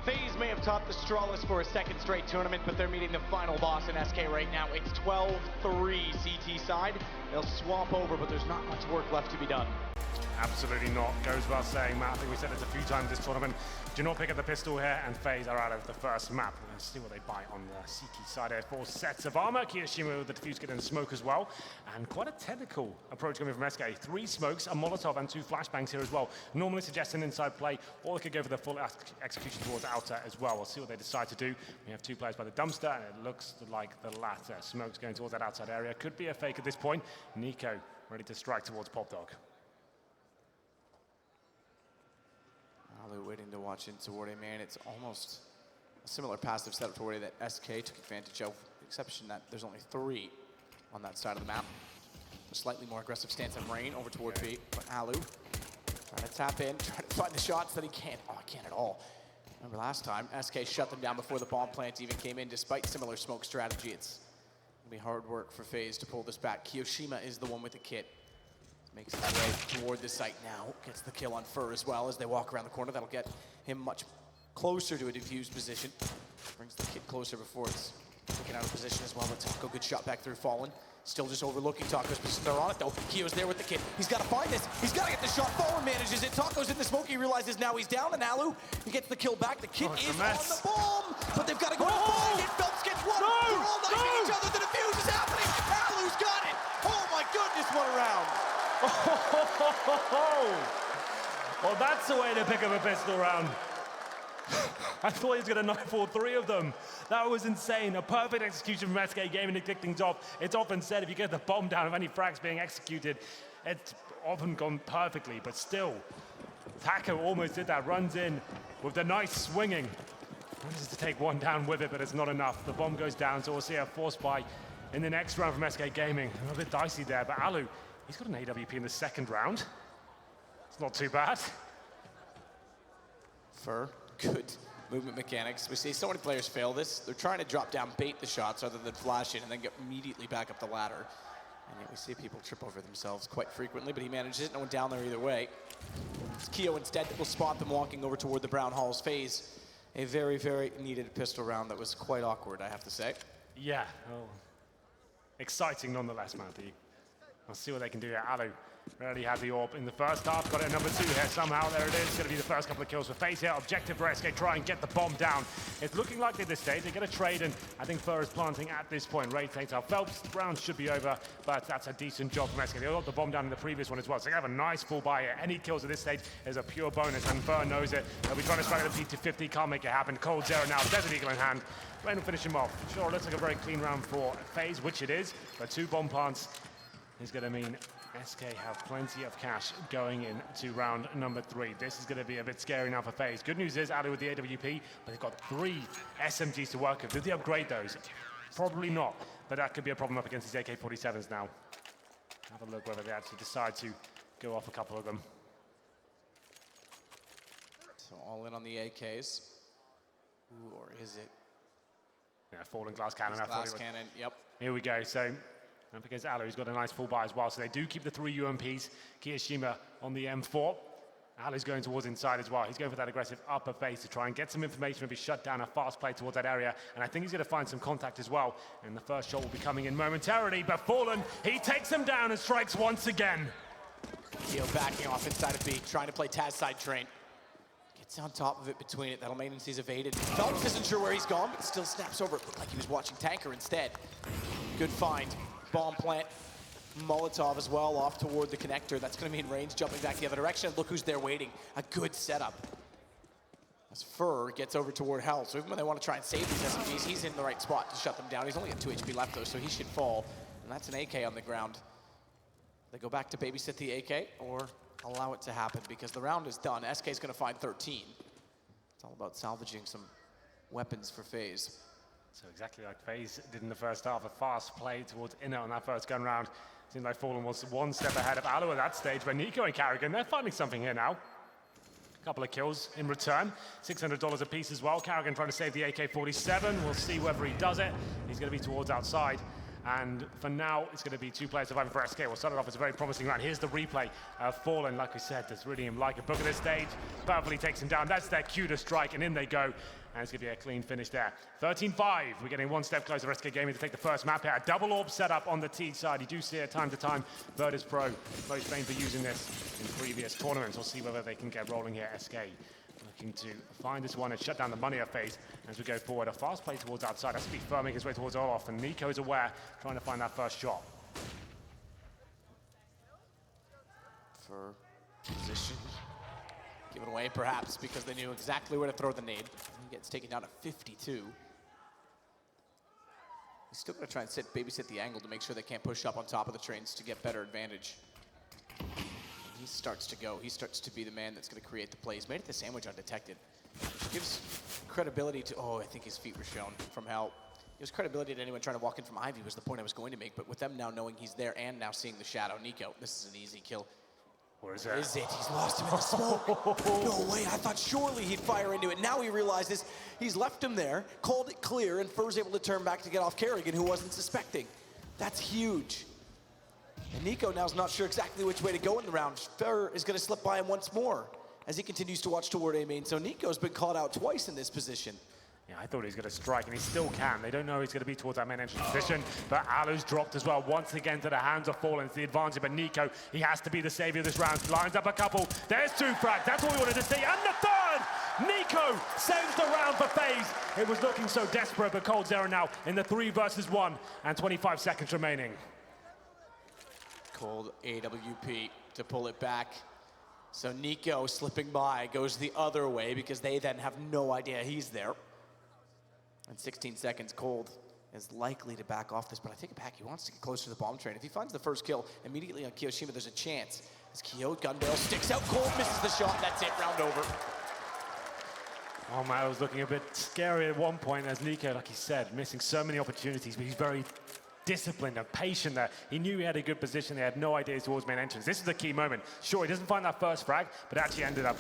FaZe may have topped the Strawless for a second straight tournament, but they're meeting the final boss in SK right now. It's 12-3 CT side. They'll swap over, but there's not much work left to be done. Absolutely not. Goes without saying, Matt. I think we said it a few times this tournament. Do not pick up the pistol here, and FaZe are out of the first map. Let's see what they buy on the CT side here. 4 sets of armor. Kiyoshima with the defuse kit and smoke as well. And quite a technical approach coming from SK. 3 smokes, a Molotov, and 2 flashbangs here as well. Normally suggest an inside play, or they could go for the full execution towards outer as well. We'll see what they decide to do. We have 2 players by the dumpster, and it looks like the latter. Smoke's going towards that outside area. Could be a fake at this point. Nico ready to strike towards Pop Dog. Alu waiting to watch into Warde, man. It's almost a similar passive setup to Warde that SK took advantage of, with the exception that there's only 3 on that side of the map. A slightly more aggressive stance on Rain over toward B, but Alu trying to tap in, trying to find the shots that he can't. Oh, he can't at all. Remember last time, SK shut them down before the bomb plant even came in, despite similar smoke strategy. It's gonna be hard work for FaZe to pull this back. Kiyoshima is the one with the kit. Makes his way toward the site now. Gets the kill on Fur as well as they walk around the corner. That'll get him much closer to a defused position. Brings the kit closer before it's taken out of position as well. But Taco, good shot back through Fallen. Still just overlooking Taco's position. They're on it though. Kio's there with the kit. He's got to find this. He's got to get the shot. Fallen manages it. Taco's in the smoke. He realizes now he's down. And Alu, he gets the kill back. The kit is on the bomb. But they've got to go to find it. Phelps gets one. They're all knifing each other. The defuse is happening. Alu's got it. Oh my goodness, what a round. Well, that's the way to pick up a pistol round. I thought he was going to knife all 3 of them. That was insane. A perfect execution from SK Gaming to kick things off. It's often said if you get the bomb down of any frags being executed, it's often gone perfectly, but still. Taco almost did that, runs in with the nice swinging. Manages to take 1 down with it, but it's not enough. The bomb goes down, so we'll see a force buy in the next round from SK Gaming. A bit dicey there, but Alu, he's got an AWP in the second round. It's not too bad. Fur, good movement mechanics. We see so many players fail this. They're trying to drop down, bait the shots rather than flash in and then get immediately back up the ladder. And yet we see people trip over themselves quite frequently, but he manages it. No one down there either way. It's Keo instead that will spot them walking over toward the Brown Halls. FaZe, a very, very needed pistol round that was quite awkward, I have to say. Yeah, well, exciting nonetheless, Matty. I'll see what they can do here. Alu rarely had the AWP in the first half. Got it at number 2 here somehow. There it is. Going to be the first couple of kills for FaZe here. Objective for SK. Try and get the bomb down. It's looking likely at this stage. They get a trade, and I think Fur is planting at this point. Raid takes out Phelps. The round should be over, but that's a decent job from SK. They got the bomb down in the previous one as well. So they have a nice full buy here. Any kills at this stage is a pure bonus, and Fur knows it. They'll be trying to strike the P250. Can't make it happen. Cold Zero now. Desert Eagle in hand. Rain will finish him off. Sure, looks like a very clean round for FaZe, which it is, but 2 bomb plants is going to mean SK have plenty of cash going into round number 3. This is going to be a bit scary now for FaZe. Good news is, Alu with the AWP, but they've got 3 SMGs to work with. Did they upgrade those? Probably not, but that could be a problem up against these AK-47s now. Have a look whether they actually decide to go off a couple of them. So all in on the AKs. Ooh, or is it? Yeah, falling glass cannon. Glass cannon, yep. Here we go. So up against Alu, he's got a nice full buy as well. So they do keep the 3 UMPs. Kiyoshima on the M4. Alu's going towards inside as well. He's going for that aggressive upper face to try and get some information, maybe shut down a fast play towards that area. And I think he's going to find some contact as well. And the first shot will be coming in momentarily. But Fallen, he takes him down and strikes once again. Keo backing off inside of B, trying to play Taz side train. Gets on top of it between it. That'll mean he's evaded. Phelps isn't sure where he's gone, but still snaps over. It looked like he was watching Tanker instead. Good find. Bomb plant. Molotov as well off toward the connector. That's going to mean Rain's jumping back the other direction. Look who's there waiting. A good setup. As Fur gets over toward Hell. So even when they want to try and save these SMGs, he's in the right spot to shut them down. He's only got 2 HP left though, so he should fall. And that's an AK on the ground. They go back to babysit the AK or allow it to happen because the round is done. SK's going to find 13. It's all about salvaging some weapons for FaZe. So exactly like FaZe did in the first half, a fast play towards Inner on that first gun round. Seems like Fallen was 1 step ahead of Alu at that stage, but Nico and Carrigan, they're finding something here now. A couple of kills in return, $600 a piece as well. Carrigan trying to save the AK-47. We'll see whether he does it. He's going to be towards outside. And for now, it's going to be 2 players surviving for SK. We'll start it off as a very promising round. Here's the replay. Fallen, like we said, does really like a book at this stage. Perfectly takes him down. That's their cue to strike, and in they go. And it's going to be a clean finish there. 13-5. We're getting one step closer. SK Gaming to take the first map here. A double orb setup on the T side. You do see it time to time. Virtus Pro, most famed for using this in previous tournaments. We'll see whether they can get rolling here. SK looking to find this one and shut down the money phase as we go forward. A fast play towards outside. Has to be firming his way towards Olaf, and Nico is aware, trying to find that first shot. For position. Given away, perhaps, because they knew exactly where to throw the nade. He gets taken down to 52. He's still going to try and babysit the angle to make sure they can't push up on top of the trains to get better advantage. He starts to go. He starts to be the man that's going to create the plays. Made it the sandwich undetected. Which gives credibility to, oh, I think his feet were shown from Hell. It gives credibility to anyone trying to walk in from Ivy was the point I was going to make. But with them now knowing he's there and now seeing the shadow, Nico, this is an easy kill. Where is Where is it? He's lost him in the smoke. No way, I thought surely he'd fire into it. Now he realizes he's left him there, called it clear, and Fur's able to turn back to get off Kerrigan, who wasn't suspecting. That's huge. And Nico now's not sure exactly which way to go in the round. Fur is going to slip by him once more as he continues to watch toward A main. So Nico's been caught out twice in this position. Yeah, I thought he was going to strike, and he still can. They don't know he's going to be towards that main entrance position, but Alu's dropped as well. Once again to the hands of Fallen. It's the advantage, but Nico, he has to be the savior of this round. Lines up a couple. There's 2 frags. That's what we wanted to see. And the third! Nico saves the round for FaZe. It was looking so desperate, but Cold Zero now in the 3 versus 1 and 25 seconds remaining. Cold AWP to pull it back. So Nico slipping by goes the other way because they then have no idea he's there. And 16 seconds, Cold is likely to back off this, but I think back he wants to get closer to the bomb train. If he finds the first kill immediately on Kiyoshima, there's a chance. As Kyo gun barrel sticks out, Cold misses the shot, that's it, round over. Oh man, it was looking a bit scary at one point as Nico, like he said, missing so many opportunities, but he's very disciplined and patient there. He knew he had a good position. They had no idea towards main entrance. This is the key moment. Sure, he doesn't find that first frag, but actually ended up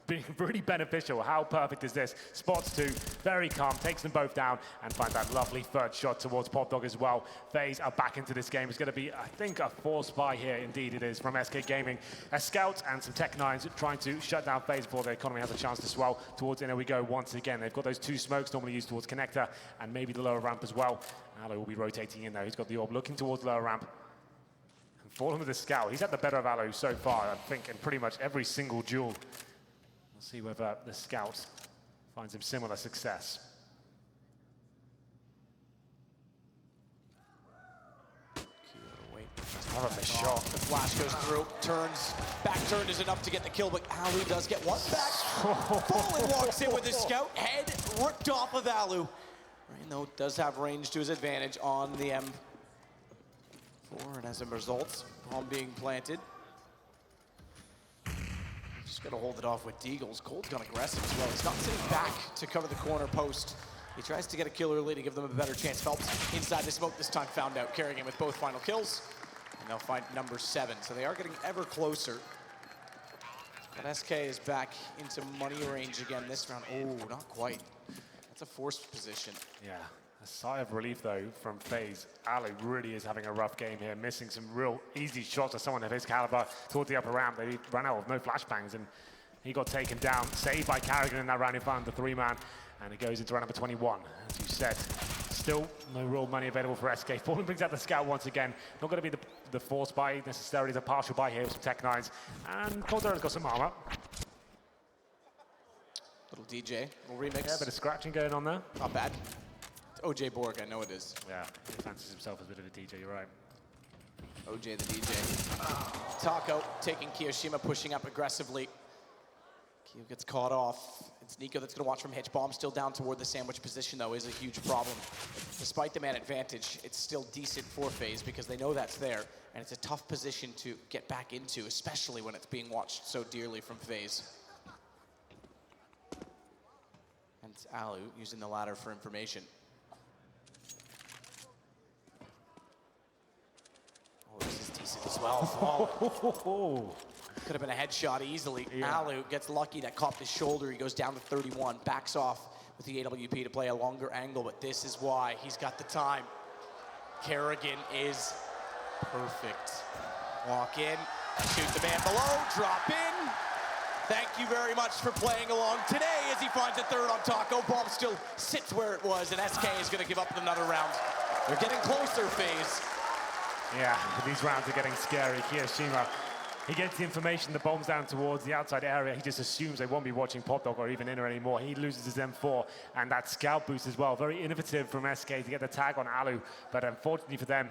being really beneficial. How perfect is this? Spots 2, very calm, takes them both down, and finds that lovely third shot towards Pop Dog as well. FaZe are back into this game. It's going to be, I think, a force buy here. Indeed, it is from SK Gaming. A scout and some Tech-9s trying to shut down FaZe before the economy has a chance to swell. Towards inner we go once again. They've got those 2 smokes normally used towards connector and maybe the lower ramp as well. Alu will be rotating in there. He's got the orb looking towards lower ramp. And Fallen with the scout. He's had the better of Alu so far, I think, in pretty much every single duel. We'll see whether the scout finds him similar success. Another shot. The flash goes through, turns, back turn is enough to get the kill, but Alu does get one back. Fallen walks in with his scout, head ripped off of Alu. Rain, though, does have range to his advantage on the M4, and as a result, bomb being planted. Just gonna hold it off with Deagles. Cold's gone aggressive as well. He's not sitting back to cover the corner post. He tries to get a kill early to give them a better chance. Phelps inside the smoke this time found out, carrying him with both final kills. And they'll find number 7. So they are getting ever closer. But SK is back into money range again this round. Oh, not quite. That's a forced position. Yeah, a sigh of relief though from FaZe. Alu really is having a rough game here, missing some real easy shots of someone of his caliber towards the upper ramp. They ran out with no flashbangs and he got taken down, saved by Carrigan in that round. He found the 3-man and it goes into round number 21. As you said, still no real money available for SK. Fallen brings out the scout once again. Not going to be the force buy necessarily, the partial buy here with some Tech-9s. And Cold Zero's got some armor. Little DJ, little remix. Yeah, a bit of scratching going on there. Not bad. It's OJ Borg, I know it is. Yeah, he fancies himself as a bit of a DJ, you're right. OJ the DJ. Taco taking Kiyoshima, pushing up aggressively. Kyo gets caught off. It's Nico that's gonna watch from Hitch. Bomb still down toward the sandwich position though is a huge problem. Despite the man advantage, it's still decent for FaZe because they know that's there. And it's a tough position to get back into, especially when it's being watched so dearly from FaZe. And it's Alu using the ladder for information. Oh, this is decent as well. Could have been a headshot easily. Yeah. Alu gets lucky that caught his shoulder. He goes down to 31, backs off with the AWP to play a longer angle, but this is why he's got the time. Kerrigan is perfect. Walk in, shoot the man below, drop in. Thank you very much for playing along today as he finds a third on Taco. Bomb still sits where it was, and SK is going to give up another round. They're getting closer, FaZe. Yeah, these rounds are getting scary. Kiyoshima, he gets the information, the bomb's down towards the outside area. He just assumes they won't be watching PopDog or even Inner anymore. He loses his M4 and that scout boost as well. Very innovative from SK to get the tag on Alu, but unfortunately for them,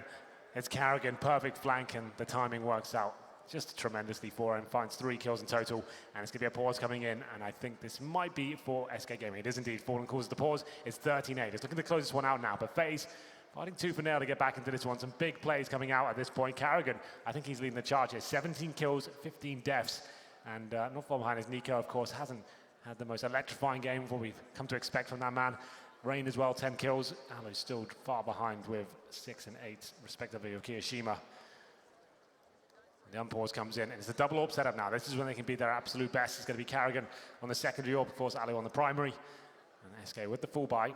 it's Kerrigan, perfect flank, and the timing works out just tremendously for him. Finds 3 kills in total, and it's going to be a pause coming in, and I think this might be for SK Gaming. It is indeed. Fallen causes the pause. It's 13-8. It's looking to close this one out now, but FaZe fighting tooth and nail to get back into this one. Some big plays coming out at this point. Kerrigan, I think he's leading the charge here. 17 kills, 15 deaths, and not far behind is Nico, of course, hasn't had the most electrifying game of what we've come to expect from that man. Rain as well, 10 kills. Alu's still far behind with 6 and 8, respectively, of Kiyoshima. The unpause comes in, and it's a double AWP setup now. This is when they can be their absolute best. It's going to be Kerrigan on the secondary AWP, of course, Alu on the primary. And SK with the full buy.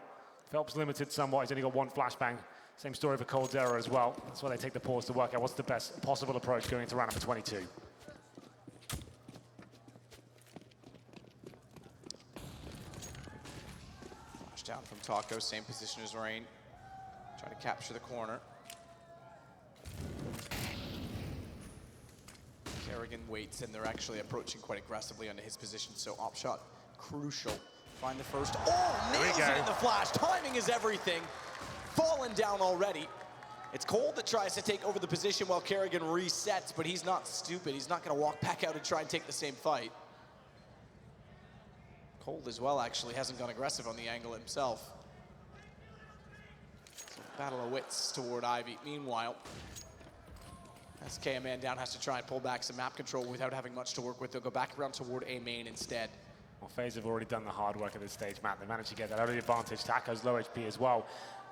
Phelps limited somewhat. He's only got 1 flashbang. Same story for Cold's error as well. That's why they take the pause to work out what's the best possible approach going into round number 22. Flash down from Taco, same position as Rain. Trying to capture the corner. Kerrigan waits, and they're actually approaching quite aggressively onto his position, so op shot crucial. Find the first. Oh, nails it in the flash. Timing is everything. Fallen down already. It's Cold that tries to take over the position while Kerrigan resets, but he's not stupid. He's not going to walk back out and try and take the same fight. Cold as well, actually, hasn't gone aggressive on the angle himself. So battle of wits toward Ivy. Meanwhile, SK a man down has to try and pull back some map control without having much to work with. They'll go back around toward A main instead. Well, FaZe have already done the hard work at this stage, Matt. They managed to get that early advantage. Taco's low HP as well.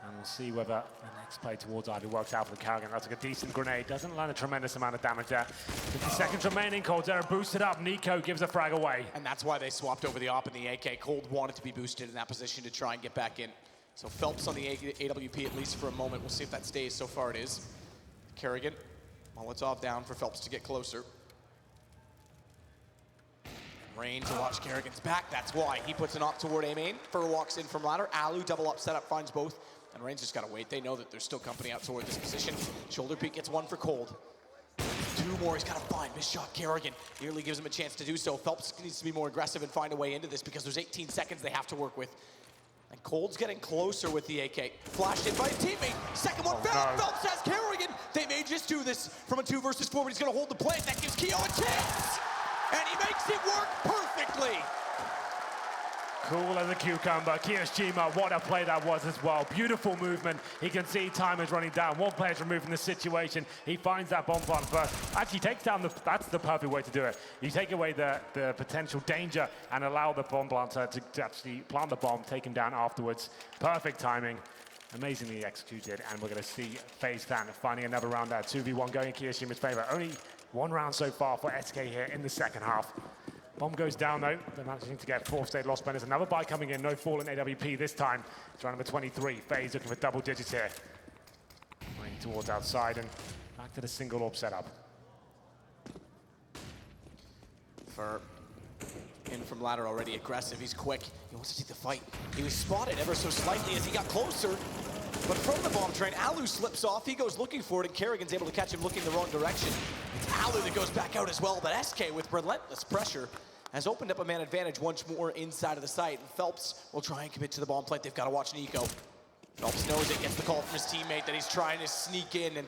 And we'll see whether the next play towards Ivy works out for the Kerrigan. That's like a decent grenade. Doesn't land a tremendous amount of damage there. 50 seconds remaining. Cold's error boosted up. Nico gives a frag away. And that's why they swapped over the op in the AK. Cold wanted to be boosted in that position to try and get back in. So Phelps on the AWP at least for a moment. We'll see if that stays. So far it is. Kerrigan, Molotov down for Phelps to get closer. Rain to watch Kerrigan's back. That's why he puts an op toward A main. Fur walks in from ladder. Alu double up setup finds both. And Rain's just got to wait. They know that there's still company out toward this position. Shoulder peek gets 1 for Cold. 2 more he's got to find. Missed shot Kerrigan nearly gives him a chance to do so. Phelps needs to be more aggressive and find a way into this because there's 18 seconds they have to work with. And Cold's getting closer with the AK. Flashed in by his teammate. Second one found. No. Phelps has Kerrigan. They may just do this from a 2 versus 4, but he's going to hold the play. That gives Keo a chance. And he makes it work perfectly. Cool as a cucumber. Kiyoshima, what a play that was as well. Beautiful movement. He can see time is running down. 1 player's removed from the situation. He finds that bomb plant first. Actually takes down that's the perfect way to do it. You take away the potential danger and allow the bomb planter to actually plant the bomb, take him down afterwards. Perfect timing. Amazingly executed. And we're going to see FaZe Fan finding another round there. 2v1 going in Kiyoshima's favor. Only 1 round so far for SK here in the second half. Bomb goes down though. They're managing to get 4th state loss banners. Another buy coming in. No fall in AWP this time. It's round number 23. FaZe looking for double digits here. Running towards outside and back to the single AWP setup. Fur in from ladder already aggressive. He's quick. He wants to take the fight. He was spotted ever so slightly as he got closer. But from the bomb train, Alu slips off. He goes looking for it, and Kerrigan's able to catch him looking the wrong direction. It's Alu that goes back out as well, but SK with relentless pressure has opened up a man advantage once more inside of the site. And Phelps will try and commit to the bomb plate. They've got to watch Nico. Phelps knows it, gets the call from his teammate that he's trying to sneak in, and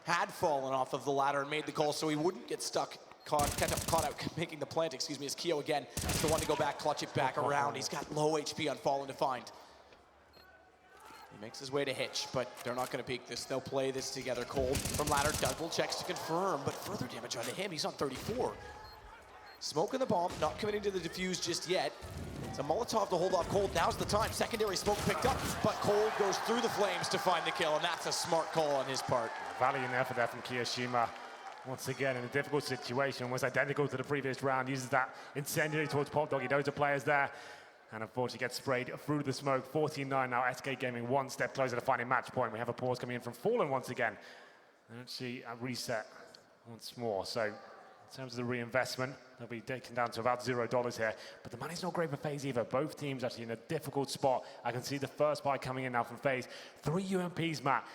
had fallen off of the ladder and made the call so he wouldn't get stuck, caught out making the plant, as Keo again is the one to go back, clutch it back around. He's got low HP on Fallen to find. He makes his way to Hitch, but they're not going to peek this. They'll play this together. Cold from ladder, double checks to confirm, but further damage onto him. He's on 34. Smoking the bomb, not committing to the defuse just yet. It's a Molotov to hold off Cold. Now's the time. Secondary smoke picked up, but Cold goes through the flames to find the kill, and that's a smart call on his part. Valiant effort there from Kiyoshima. Once again, in a difficult situation, almost identical to the previous round. Uses that incendiary towards PopDog. He knows the player's there. And unfortunately gets sprayed through the smoke. 14-9 now, SK Gaming one step closer to finding match point. We have a pause coming in from Fallen once again. And actually a reset once more. So in terms of the reinvestment, they'll be taken down to about $0 here. But the money's not great for FaZe either. Both teams actually in a difficult spot. I can see the first buy coming in now from FaZe. 3 UMPs, Matt.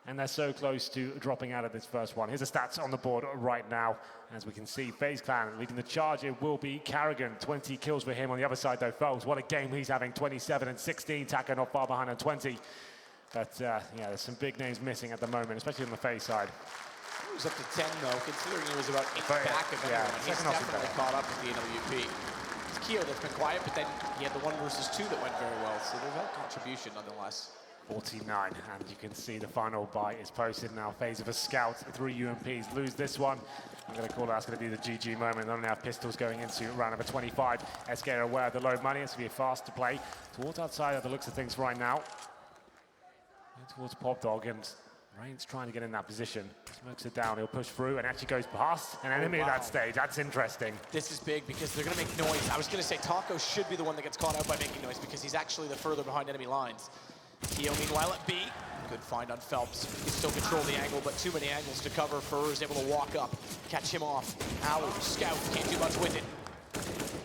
And they're so close to dropping out of this first one. Here's the stats on the board right now. As we can see, FaZe Clan leading the charge. It will be Carrigan. 20 kills for him. On the other side, though, Foles, what a game he's having. 27 and 16. Taka not far behind on 20. But, yeah, there's some big names missing at the moment, especially on the FaZe side. He was up to 10, though, considering he was about 8 back of everyone. He's definitely caught up with the NWP. It's Keo that's been quiet, but then he had the 1 versus 2 that went very well. So they've had contribution, nonetheless. 49, and you can see the final buy is posted now. FaZe of a scout, 3 UMPs, lose this one. I'm going to call that's going to be the GG moment. They only have pistols going into round number 25. SK are aware of the low money. It's going to be a fast to play towards outside of the looks of things right now. Towards Popdog, and Rain's trying to get in that position. Smokes it down, he'll push through and actually goes past an enemy at that stage. That's interesting. This is big because they're going to make noise. I was going to say Taco should be the one that gets caught out by making noise because he's actually the further behind enemy lines. Keo, meanwhile, at B. Good find on Phelps. He can still control the angle, but too many angles to cover. Fur is able to walk up, catch him off. Owl, Scout, can't do much with it.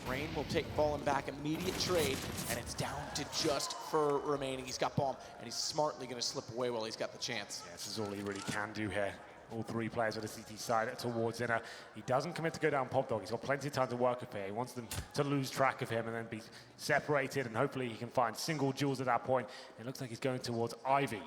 Rain will take Fallen back, immediate trade, and it's down to just Fur remaining. He's got bomb, and he's smartly going to slip away while he's got the chance. Yeah, this is all he really can do here. All 3 players on the CT side towards inner. He doesn't commit to go down Popdog. He's got plenty of time to work with here. He wants them to lose track of him and then be separated, and hopefully he can find single jewels at that point. It looks like he's going towards Ivy.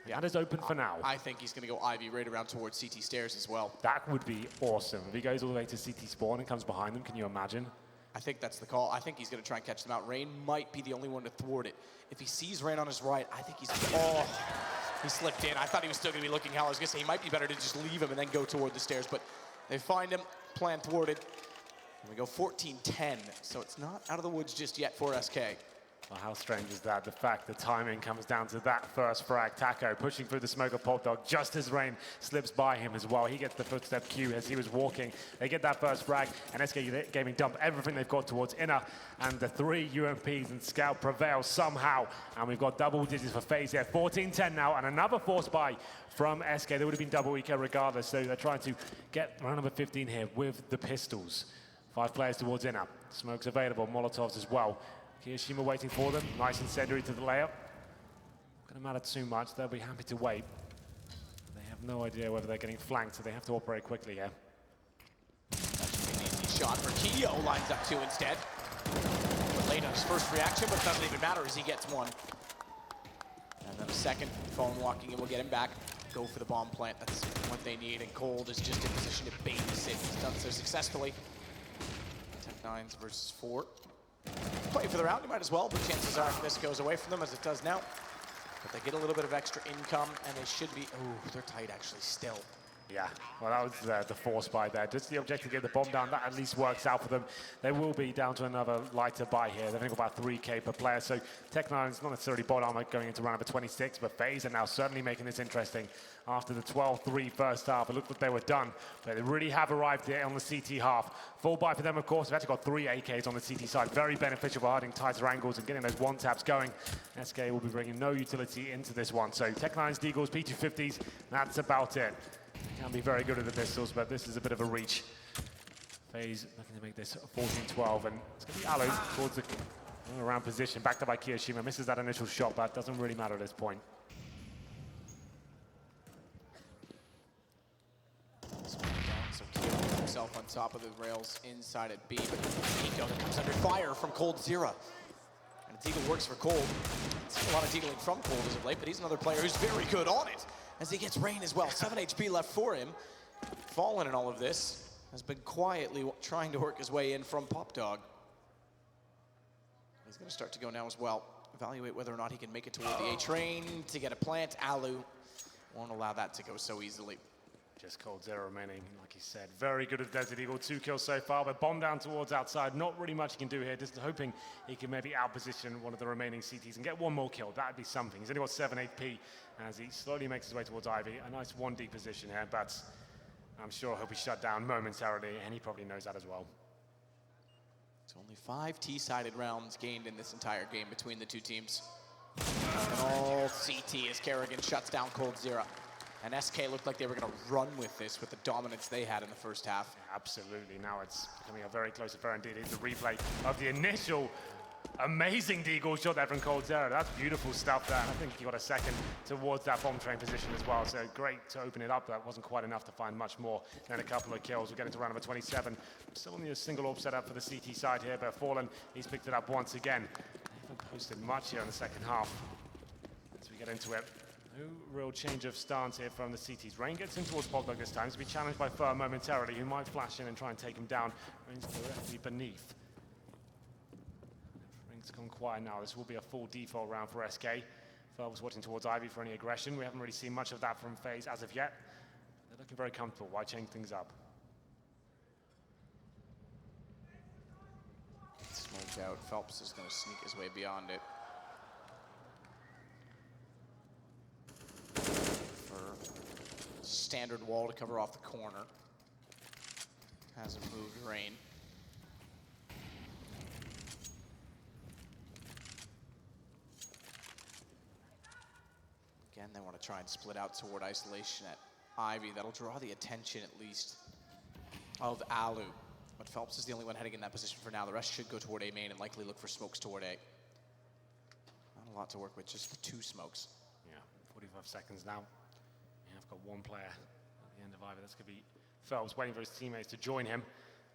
That is open for now. I think he's going to go Ivy right around towards CT stairs as well. That would be awesome. If he goes all the way to CT spawn and comes behind them, can you imagine? I think that's the call. I think he's going to try and catch them out. Rain might be the only one to thwart it. If he sees Rain on his right, I think he's... Oh, he slipped in. I thought he was still going to be looking hell. I was going to say he might be better to just leave him and then go toward the stairs, but they find him, plan thwarted. And we go 14-10, so it's not out of the woods just yet for SK. Well, how strange is that? The fact the timing comes down to that first frag. Taco pushing through the smoke of Popdog just as Rain slips by him as well. He gets the footstep cue as he was walking. They get that first frag, and SK Gaming dump everything they've got towards inner, and the 3 UMPs and Scout prevail somehow. And we've got double digits for FaZe here. 14-10 now, and another force buy from SK. They would have been double eco regardless, so they're trying to get round number 15 here with the pistols. 5 players towards inner. Smoke's available, Molotovs as well. Kiyoshima waiting for them. Nice incendiary to the layup. Not going to matter too much. They'll be happy to wait. They have no idea whether they're getting flanked, so they have to operate quickly here. That should be an easy shot for Keo. Lines up 2 instead. But late on his first reaction, but it doesn't even matter as he gets 1. And then a second. Phone walking in will get him back. Go for the bomb plant. That's what they need. And Cold is just in position to babysit. He's done so successfully. Tech9s versus 4. Play for the round, you might as well, but chances are this goes away from them as it does now. But they get a little bit of extra income, and they should be... Oh, they're tight actually still. Yeah, well, that was the force buy there. Just the objective to get the bomb down, that at least works out for them. They will be down to another lighter buy here. They've only got about 3K per player, so Tech9's not necessarily bot armor going into round number 26, but FaZe are now certainly making this interesting. After the 12-3 first half, it looked like they were done, but they really have arrived there on the CT half. Full buy for them, of course. They've actually got 3 AKs on the CT side. Very beneficial for hiding tighter angles and getting those one-taps going. SK will be bringing no utility into this one. So Tech9's Deagles, P250s, that's about it. Can be very good at the pistols, but this is a bit of a reach. FaZe looking to make this 14-12, and it's going to be Alu towards the around position, backed up by Kiyoshima. Misses that initial shot, but doesn't really matter at this point. So Keo puts himself on top of the rails inside at B, but Nico that comes under fire from Cold Zera. And Deagle works for Cold. Seen a lot of Deagling from Cold as of late, but he's another player who's very good on it. As he gets Rain as well. 7 HP left for him. Fallen in all of this has been quietly trying to work his way in from Popdog. He's going to start to go now as well. Evaluate whether or not he can make it toward the A train to get a plant. Alu won't allow that to go so easily. Just Cold Zera remaining, like he said. Very good at Desert Eagle. 2 kills so far, but bomb down towards outside. Not really much he can do here. Just hoping he can maybe outposition one of the remaining CTs and get 1 more kill. That'd be something. He's only got 7 HP as he slowly makes his way towards Ivy. A nice 1D position here, but I'm sure he'll be shut down momentarily, and he probably knows that as well. It's only 5 T-sided rounds gained in this entire game between the two teams. And all CT as Kerrigan shuts down Cold Zero. And SK looked like they were going to run with this with the dominance they had in the first half. Absolutely. Now it's becoming a very close affair indeed. It's a replay of the initial amazing deagle shot there from Cold Zero. That's beautiful stuff there. I think he got a second towards that bomb train position as well. So great to open it up. That wasn't quite enough to find much more than a couple of kills. We're getting to round number 27. Still only a single orb set up for the CT side here, but Fallen, he's picked it up once again. They haven't posted much here in the second half. As we get into it, no real change of stance here from the CTs. Rain gets in towards Pogdog this time. He's going to be challenged by Fur momentarily, who might flash in and try and take him down. Rain's directly beneath. It's gone quiet now. This will be a full default round for SK. Fur was watching towards Ivy for any aggression. We haven't really seen much of that from FaZe as of yet. They're looking very comfortable. Why change things up? Smoked out. Phelps is going to sneak his way beyond it. For standard wall to cover off the corner. Hasn't moved Rain. Again, they want to try and split out toward isolation at Ivy. That'll draw the attention, at least, of Alu. But Phelps is the only one heading in that position for now. The rest should go toward A main and likely look for smokes toward A. Not a lot to work with, just the 2 smokes. Yeah, 45 seconds now. Yeah, I've got one player at the end of Ivy. That's going to be Phelps waiting for his teammates to join him.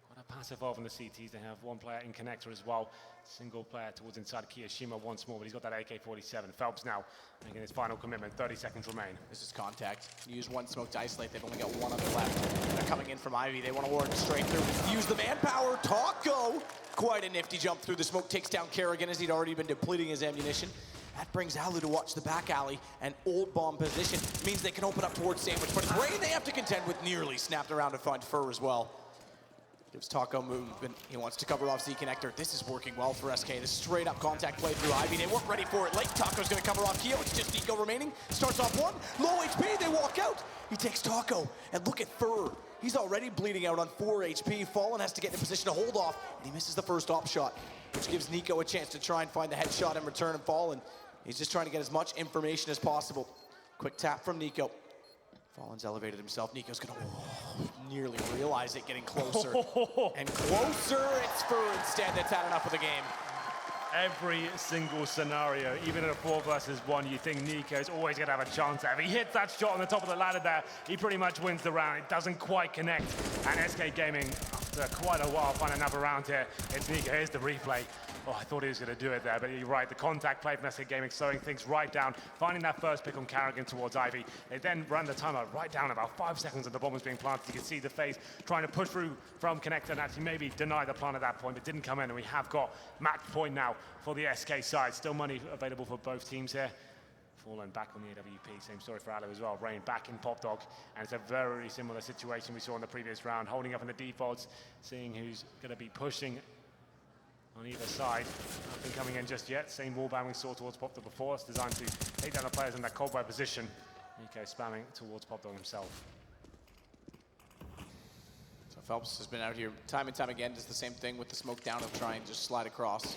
Quite a passive off on the CTs. They have one player in connector as well. Single player towards inside Kiyashima once more, but he's got that AK-47. Phelps now making his final commitment. 30 seconds remain. This is contact. Use 1 smoke to isolate. They've only got 1 other left. They're coming in from Ivy. They want to work straight through. Use the manpower. Taco. Quite a nifty jump through the smoke. Takes down Kerrigan as he'd already been depleting his ammunition. That brings Alu to watch the back alley. And old bomb position means they can open up towards Sandwich. But Rain they have to contend with. Nearly snapped around to find Fur as well. Gives Taco movement. He wants to cover off Z connector. This is working well for SK. This straight up contact play through Ivy. They weren't ready for it late. Taco's going to cover off Keo. It's just Nico remaining. Starts off 1. Low HP. They walk out. He takes Taco. And look at Fur. He's already bleeding out on 4 HP. Fallen has to get in position to hold off. And he misses the first op shot, which gives Nico a chance to try and find the headshot in return. And Fallen, he's just trying to get as much information as possible. Quick tap from Nico. Fallen's elevated himself. Nico's gonna nearly realize it, getting closer and closer. It's Fur instead that's had enough of the game. Every single scenario, even in a 4 versus 1, you think Nico's always going to have a chance there. If he hits that shot on the top of the ladder there, he pretty much wins the round. It doesn't quite connect. And SK Gaming, after quite a while, find another round here. It's Nico. Here's the replay. Oh, I thought he was going to do it there, but you're right. The contact play from SK Gaming slowing things right down, finding that first pick on Kerrigan towards Ivy. They then ran the timer right down about 5 seconds of the bomb was being planted. You can see the FaZe trying to push through from connector and actually maybe deny the plant at that point, but didn't come in. And we have got match point now for the SK side. Still money available for both teams here. Fallen back on the AWP. Same story for Alu as well. Rain back in Pop Dog. And it's a very similar situation we saw in the previous round. Holding up in the defaults, seeing who's going to be pushing on either side. Nothing coming in just yet. Same wallbang we saw towards Pop Dog before. It's designed to take down the players in that cold wire position. Nico spamming towards Pop Dog himself. So Phelps has been out here time and time again. Does the same thing with the smoke down and try and just slide across.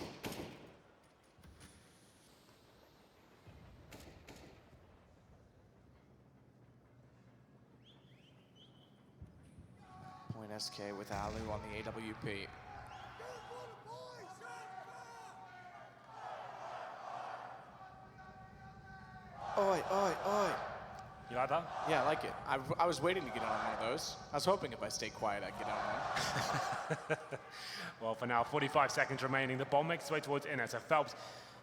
Point SK with Alu on the AWP. Oi, oi, oi. You like that? Yeah, I like it. I was waiting to get on one of those. I was hoping if I stayed quiet, I'd get on one. Well, for now, 45 seconds remaining. The bomb makes its way towards inner. So Phelps,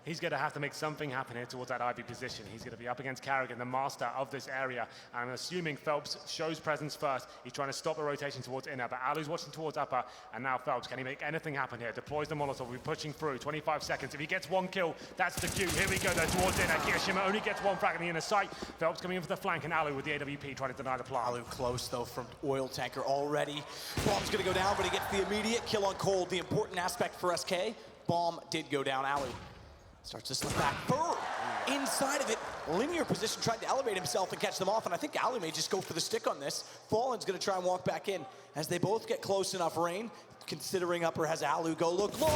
he's going to have to make something happen here towards that Ivy position. He's going to be up against Kerrigan, the master of this area. And I'm assuming Phelps shows presence first. He's trying to stop the rotation towards inner, but Alu's watching towards upper. And now Phelps, can he make anything happen here? Deploys the Molotov. We're pushing through. 25 seconds. If he gets 1 kill, that's the cue. Here we go, though, towards inner. Kiyashima only gets 1 frag in the inner sight. Phelps coming in for the flank, and Alu with the AWP trying to deny the plant. Alu close, though, from oil tanker already. Bomb's going to go down, but he gets the immediate kill on Cold. The important aspect for SK, bomb did go down. Alu starts to slip back. Fur inside of it. Linear position, tried to elevate himself and catch them off, and I think Alu may just go for the stick on this. Fallen's going to try and walk back in. As they both get close enough, Rain considering upper, has Alu go look low,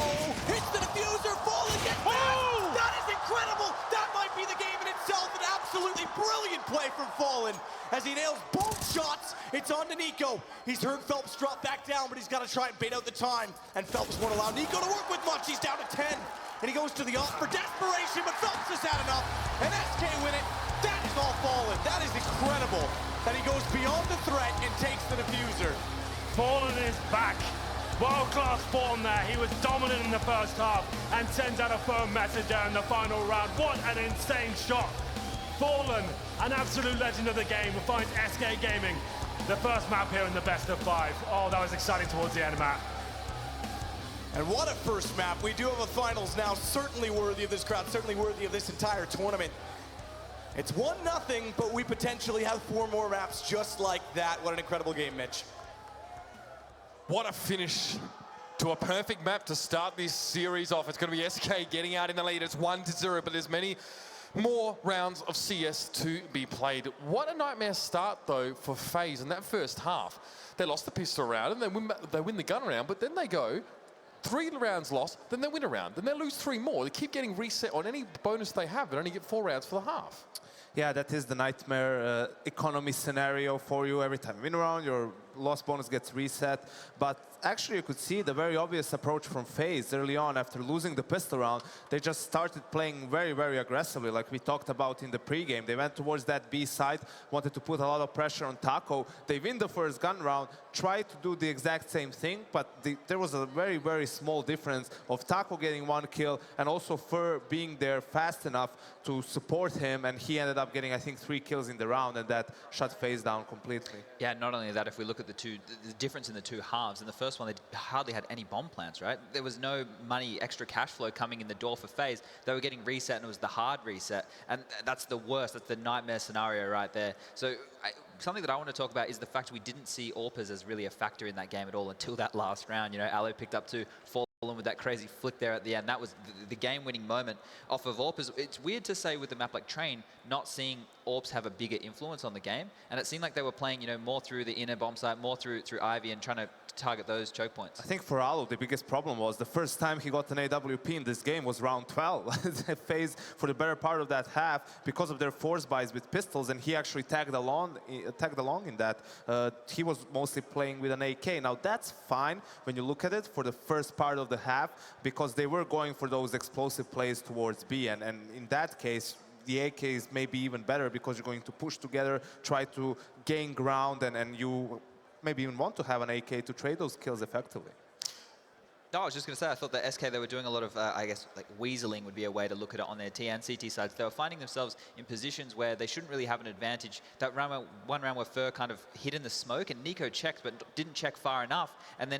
hits the diffuser, Fallen gets back! That is incredible! That might be the game in itself, an absolutely brilliant play from Fallen. As he nails both shots, it's on to Nico. He's heard Phelps drop back down, but he's got to try and bait out the time. And Phelps won't allow Nico to work with much. He's down to 10. And he goes to the off for desperation, but Phelps has had enough. And SK win it. That is all Fallen. That is incredible. That he goes beyond the threat and takes the diffuser. Fallen is back. World-class form there. He was dominant in the first half and sends out a firm message there in the final round. What an insane shot. Fallen, an absolute legend of the game, finds SK Gaming the first map here in the best of 5. Oh, that was exciting towards the end, Matt. And what a first map. We do have a finals now, certainly worthy of this crowd, certainly worthy of this entire tournament. It's 1-0, but we potentially have 4 more maps just like that. What an incredible game, Mitch. What a finish to a perfect map to start this series off. It's going to be SK getting out in the lead. It's 1-0, but there's many more rounds of CS to be played. What a nightmare start, though, for FaZe in that first half. They lost the pistol round, and they win the gun round, but then they go 3 rounds lost, then they win a round, then they lose 3 more. They keep getting reset on any bonus they have, but only get 4 rounds for the half. Yeah, that is the nightmare economy scenario for you. Every time you win a round, your loss bonus gets reset. But actually, you could see the very obvious approach from FaZe early on. After losing the pistol round, they just started playing very, very aggressively, like we talked about in the pregame. They went towards that B side, wanted to put a lot of pressure on Taco. They win the first gun round, tried to do the exact same thing, but there was a very, very small difference of Taco getting 1 kill and also Fur being there fast enough to support him, and he ended up getting, I think, 3 kills in the round, and that shut FaZe down completely. Yeah, not only that, if we look at the difference in the 2 halves, in the first one, they hardly had any bomb plants, right? There was no money, extra cash flow coming in the door for FaZe. They were getting reset, and it was the hard reset, and that's the worst. That's the nightmare scenario right there. So something that I want to talk about is the fact we didn't see AWPers as really a factor in that game at all until that last round. You know, Aloe picked up 2, Fallen with that crazy flick there at the end. That was the game-winning moment off of AWPers. It's weird to say with a map like Train, not seeing AWPs have a bigger influence on the game, and it seemed like they were playing, you know, more through the inner bomb site, more through Ivy, and trying to target those choke points. I think for Aloe, the biggest problem was the first time he got an AWP in this game was round 12. They FaZe for the better part of that half because of their force buys with pistols, and he actually tagged along in that. He was mostly playing with an AK. Now that's fine when you look at it for the first part of the half because they were going for those explosive plays towards B, and in that case, the AK is maybe even better because you're going to push together, try to gain ground, and you maybe even want to have an AK to trade those kills effectively. No, I was just going to say, I thought that SK, they were doing a lot of, I guess, like weaseling would be a way to look at it on their T and CT sides. They were finding themselves in positions where they shouldn't really have an advantage. That round, one round where Fur kind of hid in the smoke, and Nico checked, but didn't check far enough. And then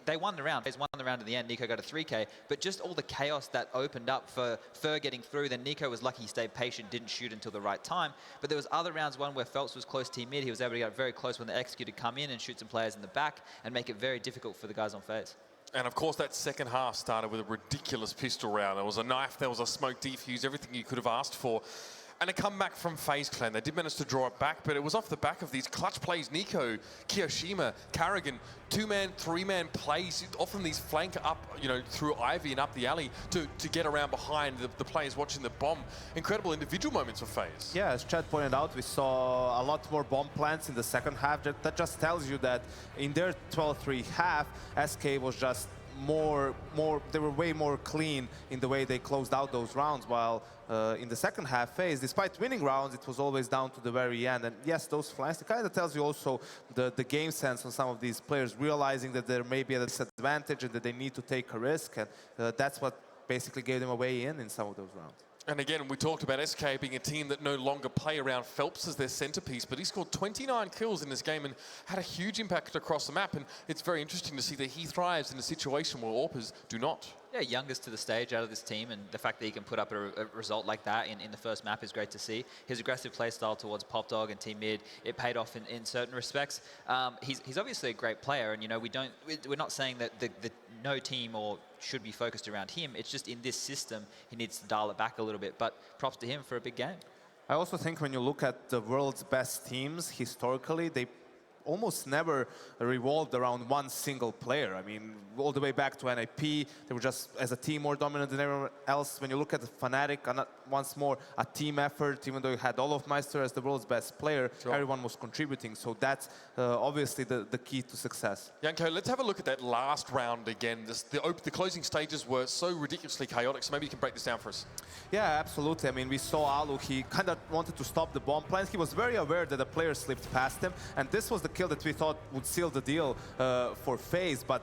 they won the round. They won the round in the end. Nico got a 3K. But just all the chaos that opened up for Fur getting through, then Nico was lucky he stayed patient, didn't shoot until the right time. But there was other rounds, one where Phelps was close to mid. He was able to get very close when the executor come in and shoot some players in the back and make it very difficult for the guys on FaZe. And of course, that second half started with a ridiculous pistol round. There was a knife, there was a smoke defuse, everything you could have asked for. And a comeback from FaZe Clan. They did manage to draw it back, but it was off the back of these clutch plays. Nico, Kiyoshima, Carrigan, 2-man, 3-man plays, often these flank up, you know, through Ivy and up the alley to get around behind the players watching the bomb. Incredible individual moments for FaZe. Yeah, as Chad pointed out, we saw a lot more bomb plants in the second half. That just tells you that in their 12-3 half, SK was just they were way more clean in the way they closed out those rounds, while in the second half FaZe, despite winning rounds, it was always down to the very end. And yes, those flanks, it kind of tells you also the game sense on some of these players, realizing that there may be a disadvantage and that they need to take a risk, and that's what basically gave them a way in some of those rounds. And again, we talked about SK being a team that no longer play around Phelps as their centerpiece, but he scored 29 kills in this game and had a huge impact across the map. And it's very interesting to see that he thrives in a situation where AWPers do not. Yeah, youngest to the stage out of this team, and the fact that he can put up a result like that in the first map is great to see. His aggressive play style towards Pop Dog and Team Mid, it paid off in certain respects. He's obviously a great player, and you know we're not saying that the no team or should be focused around him. It's just in this system he needs to dial it back a little bit. But props to him for a big game. I also think when you look at the world's best teams historically, they almost never revolved around one single player. I mean, all the way back to NIP, they were just, as a team, more dominant than everyone else. When you look at the Fnatic, once more, a team effort, even though you had Olofmeister as the world's best player, everyone was contributing. So that's obviously the key to success. Janko, let's have a look at that last round again. The closing stages were so ridiculously chaotic, so maybe you can break this down for us. Yeah, absolutely. I mean, we saw Alu, he kind of wanted to stop the bomb plant. He was very aware that a player slipped past him, and this was the kill that we thought would seal the deal for FaZe, but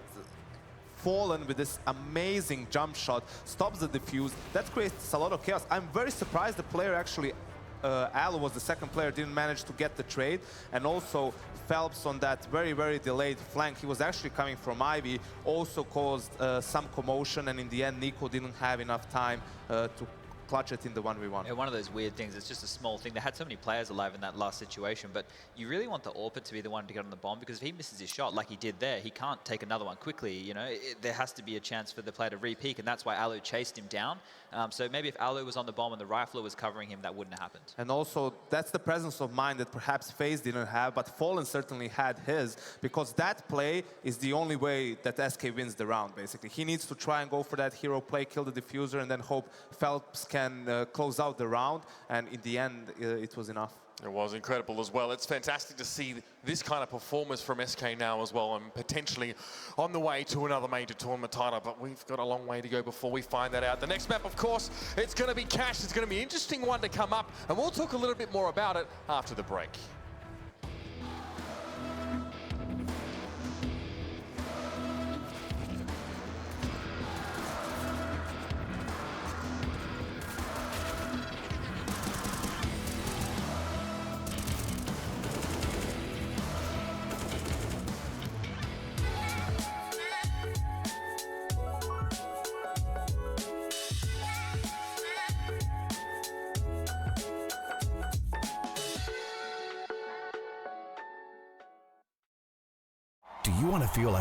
Fallen with this amazing jump shot stops the defuse. That creates a lot of chaos. I'm very surprised the player actually, Alu was the second player, didn't manage to get the trade, and also Phelps on that very, very delayed flank. He was actually coming from Ivy, also caused some commotion, and in the end, Nico didn't have enough time to clutch it in the 1v1. Yeah, one of those weird things. It's just a small thing. They had so many players alive in that last situation, but you really want the AWPer to be the one to get on the bomb, because if he misses his shot like he did there, he can't take another one quickly. You know, there has to be a chance for the player to re-peak, and that's why Alu chased him down. So maybe if Alu was on the bomb and the rifler was covering him, that wouldn't have happened. And also, that's the presence of mind that perhaps FaZe didn't have, but Fallen certainly had his, because that play is the only way that SK wins the round, basically. He needs to try and go for that hero play, kill the diffuser, and then hope Phelps can close out the round, and in the end, it was enough. It was incredible as well. It's fantastic to see this kind of performance from SK now as well, and potentially on the way to another major tournament title, but we've got a long way to go before we find that out. The next map, of course, it's going to be Cash. It's going to be an interesting one to come up, and we'll talk a little bit more about it after the break. Do you want to feel like